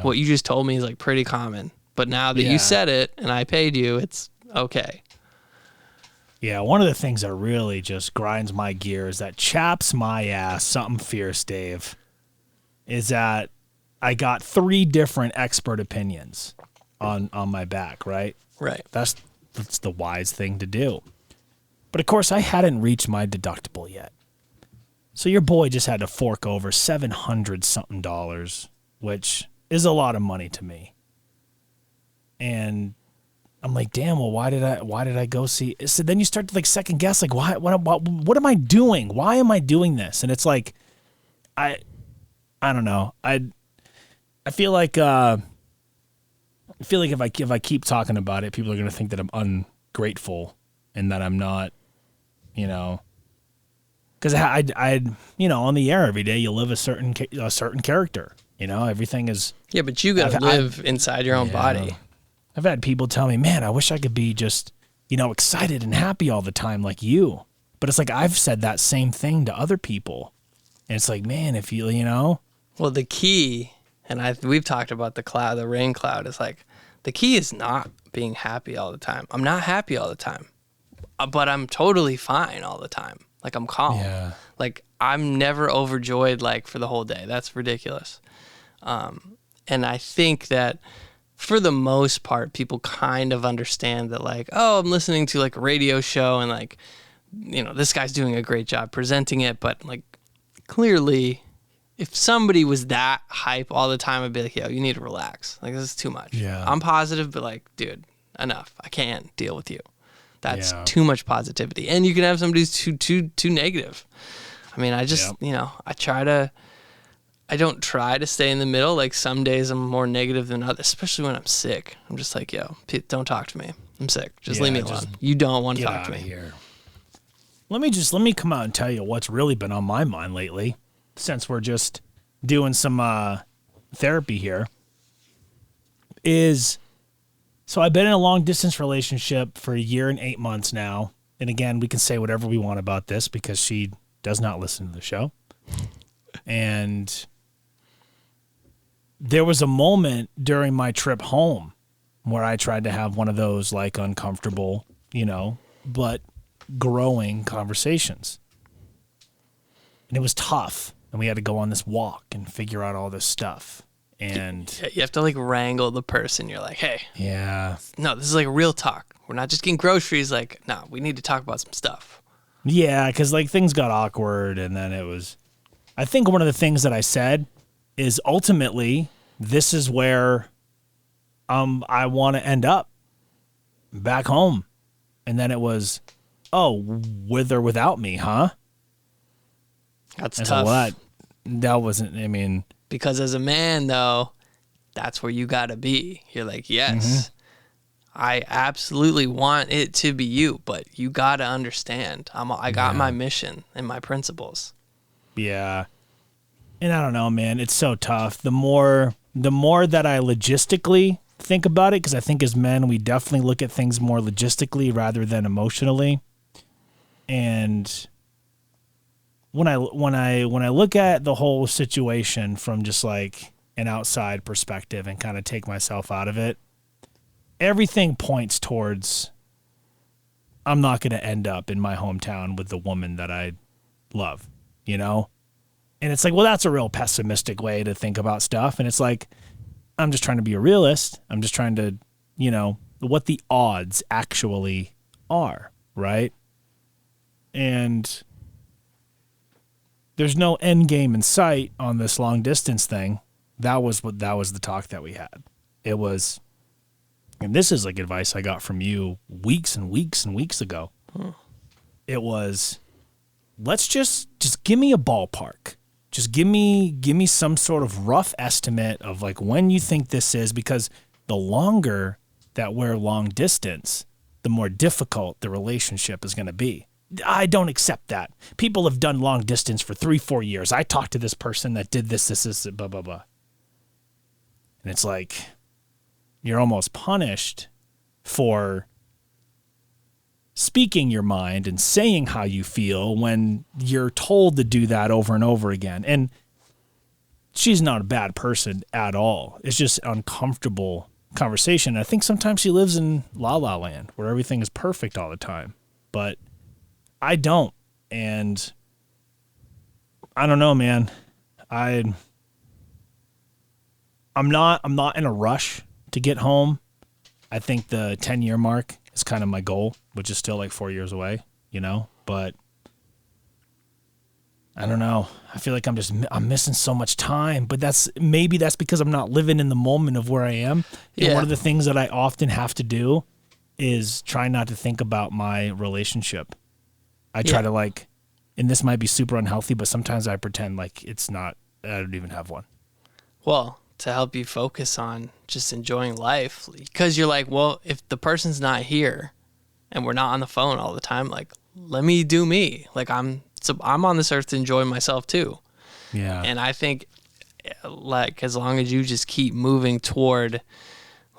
what you just told me is like pretty common. But now that you said it and I paid you, it's okay. Yeah, one of the things that really just grinds my gears, that chaps my ass, something fierce, Dave, is that I got 3 different expert opinions on my back, right? Right. That's the wise thing to do. But of course, I hadn't reached my deductible yet. So your boy just had to fork over $700-something, which is a lot of money to me. And I'm like, damn, well, why did I go see? So then you start to like second guess, like, what am I doing? Why am I doing this? And it's like, I don't know. I feel like I feel like if I keep talking about it, people are going to think that I'm ungrateful and that I'm not, you know, because I on the air every day, you live a certain character. You know, everything is. Yeah, but you got to live inside your own body. I've had people tell me, man, I wish I could be just, excited and happy all the time like you. But it's like I've said that same thing to other people. And it's like, man, if you. Well, the key, and we've talked about the rain cloud, is like, the key is not being happy all the time. I'm not happy all the time, but I'm totally fine all the time. Like, I'm calm. Yeah. Like, I'm never overjoyed, like, for the whole day. That's ridiculous. And I think that for the most part, people kind of understand that, like, oh, I'm listening to, like, a radio show and, like, this guy's doing a great job presenting it. But, like, clearly, if somebody was that hype all the time, I'd be like, yo, you need to relax. Like, this is too much. Yeah. I'm positive, but, like, dude, enough. I can't deal with you. That's Yeah. too much positivity. And you can have somebody who's too negative. I mean, I just, I don't try to stay in the middle. Like, some days I'm more negative than others, especially when I'm sick. I'm just like, yo, don't talk to me. I'm sick. Just leave me alone. You don't want to talk to me. Here. Let me come out and tell you what's really been on my mind lately, since we're just doing some therapy here. So I've been in a long distance relationship for 1 year and 8 months now. And again, we can say whatever we want about this because she does not listen to the show. And there was a moment during my trip home where I tried to have one of those like uncomfortable, but growing conversations. And it was tough. And we had to go on this walk and figure out all this stuff. And you have to like wrangle the person. You're like, hey, yeah, no, this is like real talk. We're not just getting groceries. Like, no, we need to talk about some stuff. Yeah, because like things got awkward, and then it was. I think one of the things that I said is ultimately this is where I want to end up, back home, and then it was, oh, with or without me, huh? That's and tough. So that wasn't. I mean. Because as a man, though, that's where you got to be. You're like, yes, I absolutely want it to be you, but you got to understand. I got my mission and my principles. Yeah. And I don't know, man. It's so tough. The more that I logistically think about it, because I think as men, we definitely look at things more logistically rather than emotionally. And when I look at the whole situation from just like an outside perspective and kind of take myself out of it, everything points towards I'm not going to end up in my hometown with the woman that I love, And it's like, well, that's a real pessimistic way to think about stuff. And it's like, I'm just trying to be a realist. I'm just trying to, what the odds actually are, right? And there's no end game in sight on this long distance thing. That was the talk that we had. It was, and this is like advice I got from you weeks and weeks and weeks ago. It was, let's just give me a ballpark. Just give me some sort of rough estimate of like when you think this is, because the longer that we're long distance, the more difficult the relationship is going to be. I don't accept that. People have done long distance for 3-4 years. I talked to this person that did this, blah, blah, blah. And it's like, you're almost punished for speaking your mind and saying how you feel when you're told to do that over and over again. And she's not a bad person at all. It's just uncomfortable conversation. I think sometimes she lives in La La Land where everything is perfect all the time. But I don't, and I don't know, man. I'm not in a rush to get home. I think the 10-year mark is kind of my goal, which is still like 4 years away, but I don't know. I feel like I'm missing so much time, but that's because I'm not living in the moment of where I am. And one of the things that I often have to do is try not to think about my relationship. I try to and this might be super unhealthy, but sometimes I pretend like it's not, I don't even have one. Well, to help you focus on just enjoying life. Because you're like, well, if the person's not here and we're not on the phone all the time, like, let me do me. Like, I'm on this earth to enjoy myself too. Yeah. And I think, like, as long as you just keep moving toward,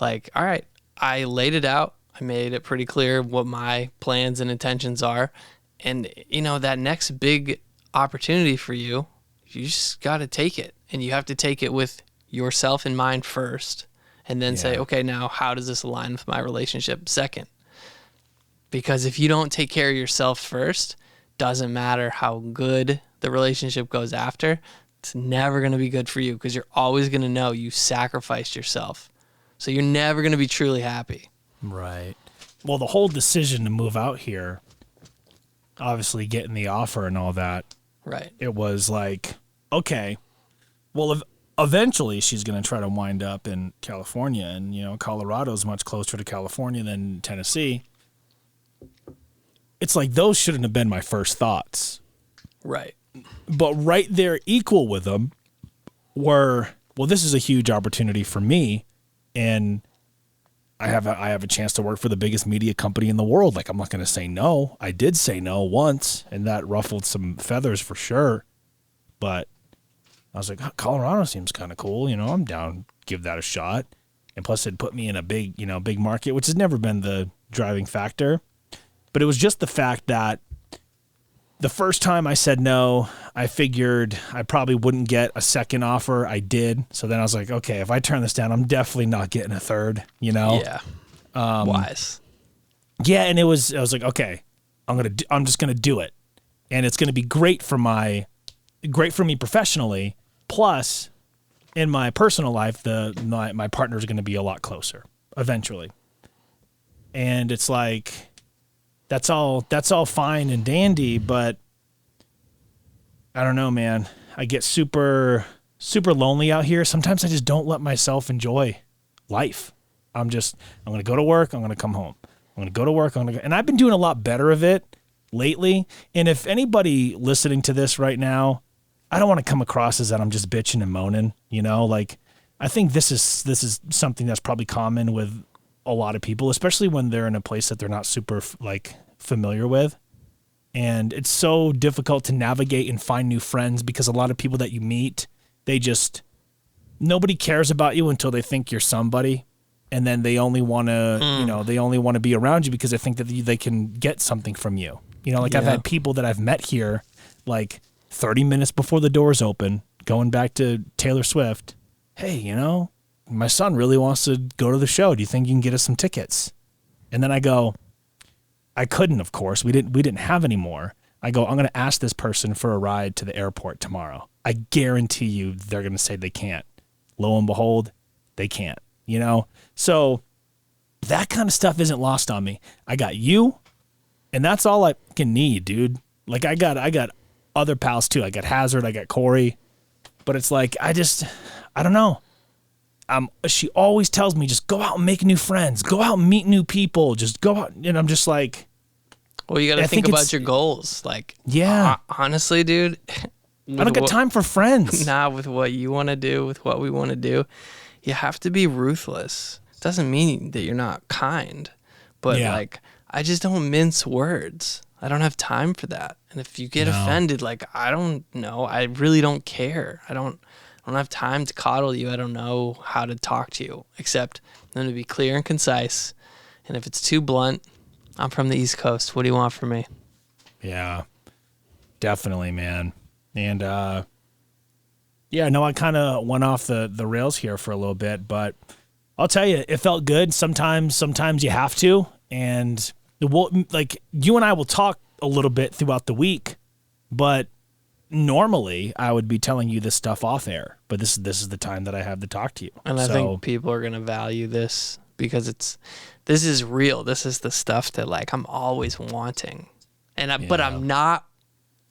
like, all right, I laid it out. I made it pretty clear what my plans and intentions are. And, you know, that next big opportunity for you, you just got to take it. And you have to take it with yourself in mind first. And then say, okay, now how does this align with my relationship second? Because if you don't take care of yourself first, doesn't matter how good the relationship goes after, it's never going to be good for you because you're always going to know you sacrificed yourself. So you're never going to be truly happy. Right. Well, the whole decision to move out here, obviously getting the offer and all that, right? It was like, okay, well, eventually she's going to try to wind up in California, and, you know, Colorado's much closer to California than Tennessee. It's like those shouldn't have been my first thoughts. Right. But right there, equal with them were, well, this is a huge opportunity for me, and I have a chance to work for the biggest media company in the world. Like, I'm not going to say no. I did say no once, and that ruffled some feathers for sure. But I was like, Colorado seems kind of cool. You know, I'm down, give that a shot. And plus, it put me in a big market, which has never been the driving factor. But it was just the fact that the first time I said no, I figured I probably wouldn't get a second offer. I did. So then I was like, okay, if I turn this down, I'm definitely not getting a third, you know? Yeah. Wise. Yeah. And I was like, okay, I'm just going to do it. And it's going to be great for me professionally. Plus in my personal life, my partner is going to be a lot closer eventually. And it's like, that's all fine and dandy, but I don't know, man. I get super, super lonely out here. Sometimes I just don't let myself enjoy life. I'm going to go to work. I'm going to come home. I'm going to go to work. And I've been doing a lot better of it lately. And if anybody listening to this right now, I don't want to come across as that I'm just bitching and moaning, you know, like I think this is something that's probably common with a lot of people, especially when they're in a place that they're not super familiar with. And it's so difficult to navigate and find new friends because a lot of people that you meet, nobody cares about you until they think you're somebody. And then they only want to, they only want to be around you because they think that they can get something from you. You know, like I've had people that I've met here, like 30 minutes before the doors open, going back to Taylor Swift. Hey, you know, my son really wants to go to the show. Do you think you can get us some tickets? And then I go, I couldn't, of course. We didn't have any more. I go, I'm going to ask this person for a ride to the airport tomorrow. I guarantee you they're going to say they can't. Lo and behold, they can't, you know? So that kind of stuff isn't lost on me. I got you, and that's all I can need, dude. Like I got other pals too. I got Hazard, I got Corey, but it's like, I don't know. She always tells me, just go out and make new friends, go out and meet new people, just go out. And I'm just like, well, you got to think about your goals. Like, yeah, honestly, dude, I don't got time for friends. Nah, with what you want to do, with what we want to do, you have to be ruthless. Doesn't mean that you're not kind, but like, I just don't mince words. I don't have time for that. And if you get offended, like, I don't know. I really don't care. I don't have time to coddle you. I don't know how to talk to you, except I'm going to be clear and concise. And if it's too blunt, I'm from the East Coast. What do you want from me? Yeah, definitely, man. And, I kind of went off the rails here for a little bit, but I'll tell you, it felt good. Sometimes you have to. And like you and I will talk a little bit throughout the week, but normally I would be telling you this stuff off air, but this is the time that I have to talk to you. And I think people are going to value this because this is real. This is the stuff that like I'm always wanting. And but I'm not,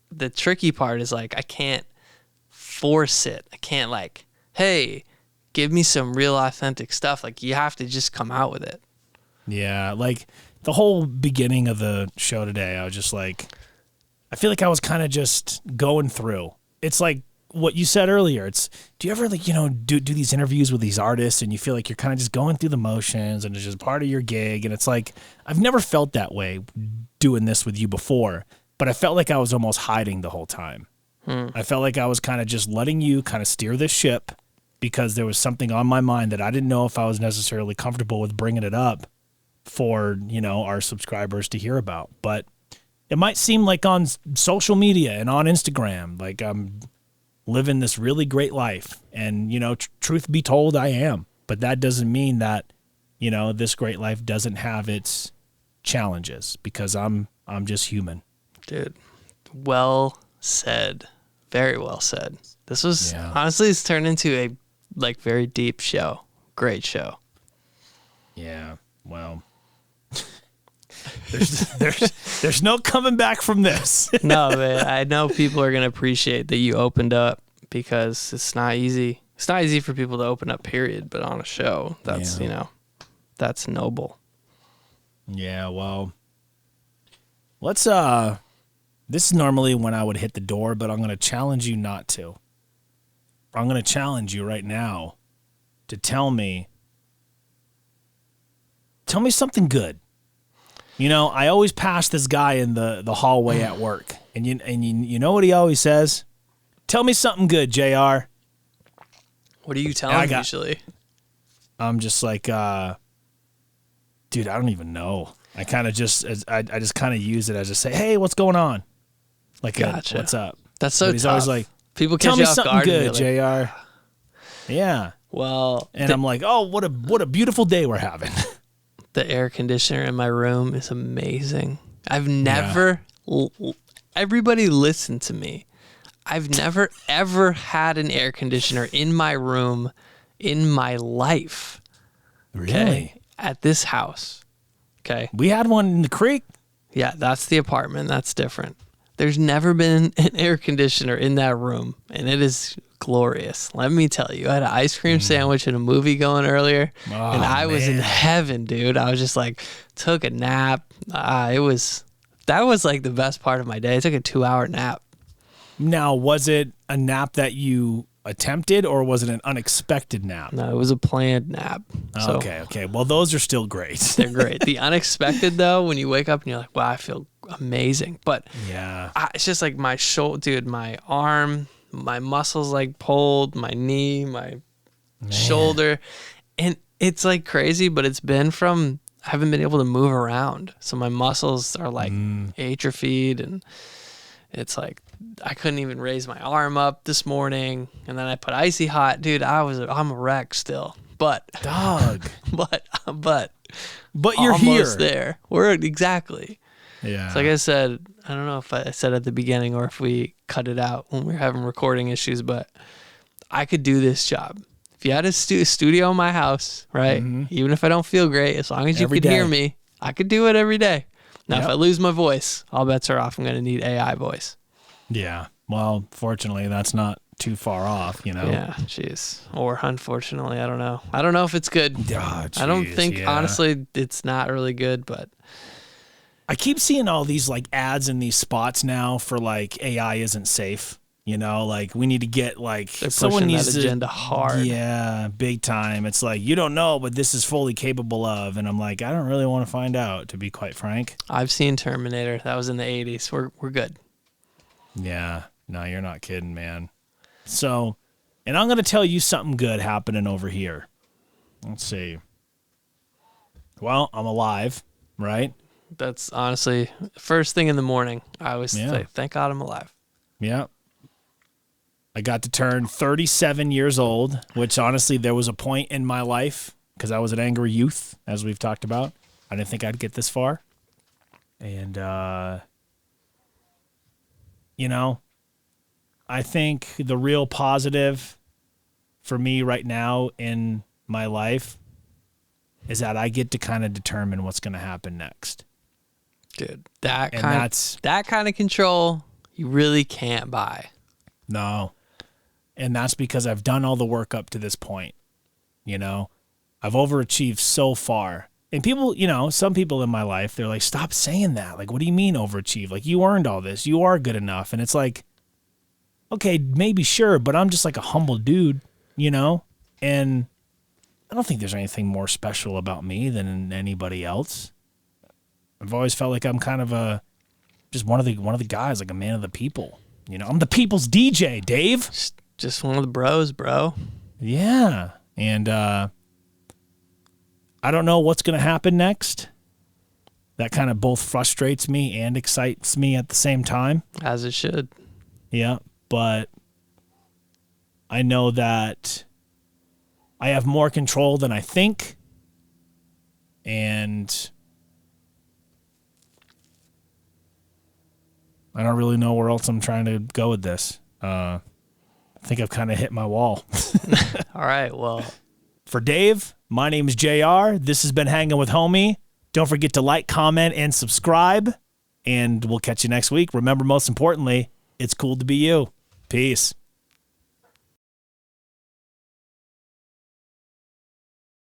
the tricky part is like, I can't force it. I can't like, hey, give me some real authentic stuff. Like you have to just come out with it. Yeah. Like the whole beginning of the show today, I was just like, I feel like I was kind of just going through. It's like what you said earlier. It's, do you ever like, do these interviews with these artists and you feel like you're kind of just going through the motions and it's just part of your gig? And it's like, I've never felt that way doing this with you before, but I felt like I was almost hiding the whole time. I felt like I was kind of just letting you kind of steer this ship because there was something on my mind that I didn't know if I was necessarily comfortable with bringing it up for, our subscribers to hear about. But it might seem like on social media and on Instagram, like I'm living this really great life. And, truth be told, I am. But that doesn't mean that, this great life doesn't have its challenges because I'm just human. Dude, well said. Very well said. This was honestly, it's turned into a very deep show. Great show. Yeah. Well, there's no coming back from this. No, man. I know people are gonna appreciate that you opened up because it's not easy. It's not easy for people to open up, period. But on a show, that's that's noble. Yeah. Well, let's this is normally when I would hit the door, but I'm going to challenge you not to. I'm going to challenge you right now to tell me something good. I always pass this guy in the hallway at work, and you know what he always says? Tell me something good, JR. What are you telling him usually? I'm just like, dude, I don't even know. I kind of just kind of use it as just say, hey, what's going on? Like, gotcha. What's up? That's so but he's tough. always like, people tell catch me you off something guard good, and be like, JR. Yeah. Well, and I'm like, oh, what a beautiful day we're having. The air conditioner in my room is amazing. I've never, everybody listen to me. I've never ever had an air conditioner in my room in my life. Really? Okay? At this house. Okay. We had one in the creek. Yeah, that's the apartment. That's different. There's never been an air conditioner in that room, and it is glorious. Let me tell you, I had an ice cream sandwich and a movie going earlier, and I was in heaven, dude. I was just like, took a nap. That was like the best part of my day. I took a 2-hour nap. Now, was it a nap that you attempted, or was it an unexpected nap? No, it was a planned nap. So Okay. Well, those are still great. they're great. The unexpected, though, when you wake up and you're like, wow, I feel amazing. But it's just like my shoulder, dude, my arm, my muscles like pulled, my knee, my shoulder. And it's like crazy, but it's been from, I haven't been able to move around. So my muscles are like atrophied, and it's like, I couldn't even raise my arm up this morning, and then I put icy hot, dude. I'm a wreck still, but dog, but you're almost here. there. We're exactly. Yeah. So like I said, I don't know if I said at the beginning or if we cut it out when we were having recording issues, but I could do this job. If you had a studio in my house, right? Even if I don't feel great, as long as you could hear me, I could do it every day. Now, if I lose my voice, all bets are off. I'm going to need AI voice. Yeah. Well, fortunately, that's not too far off, Yeah, jeez. Or unfortunately, I don't know. I don't know if it's good. Oh, I don't think, honestly, it's not really good, but I keep seeing all these like ads in these spots now for like AI isn't safe. Like we need to get like someone needs that agenda hard. Yeah, big time. It's like, you don't know, but this is fully capable of. And I'm like, I don't really want to find out, to be quite frank. I've seen Terminator. That was in the 80s. We're good. Yeah. No, you're not kidding, man. So, and I'm going to tell you something good happening over here. Let's see. Well, I'm alive, right? That's honestly first thing in the morning. I always say, thank God I'm alive. Yeah. I got to turn 37 years old, which honestly, there was a point in my life because I was an angry youth, as we've talked about. I didn't think I'd get this far. And, I think the real positive for me right now in my life is that I get to kind of determine what's going to happen next. Dude, that kind of control you really can't buy. No. And that's because I've done all the work up to this point. I've overachieved so far. And people, some people in my life, they're like, stop saying that. Like, what do you mean overachieve? Like, you earned all this. You are good enough. And it's like, okay, maybe sure, but I'm just like a humble dude, you know? And I don't think there's anything more special about me than anybody else. I've always felt like I'm kind of just one of the guys, like a man of the people. You know, I'm the people's DJ, Dave. Just one of the bros, bro. Yeah. And I don't know what's going to happen next. That kind of both frustrates me and excites me at the same time. As it should. Yeah, but I know that I have more control than I think. And I don't really know where else I'm trying to go with this. I think I've kind of hit my wall. All right, well. For Dave, my name is JR. This has been Hanging with Homie. Don't forget to like, comment, and subscribe. And we'll catch you next week. Remember, most importantly, it's cool to be you. Peace.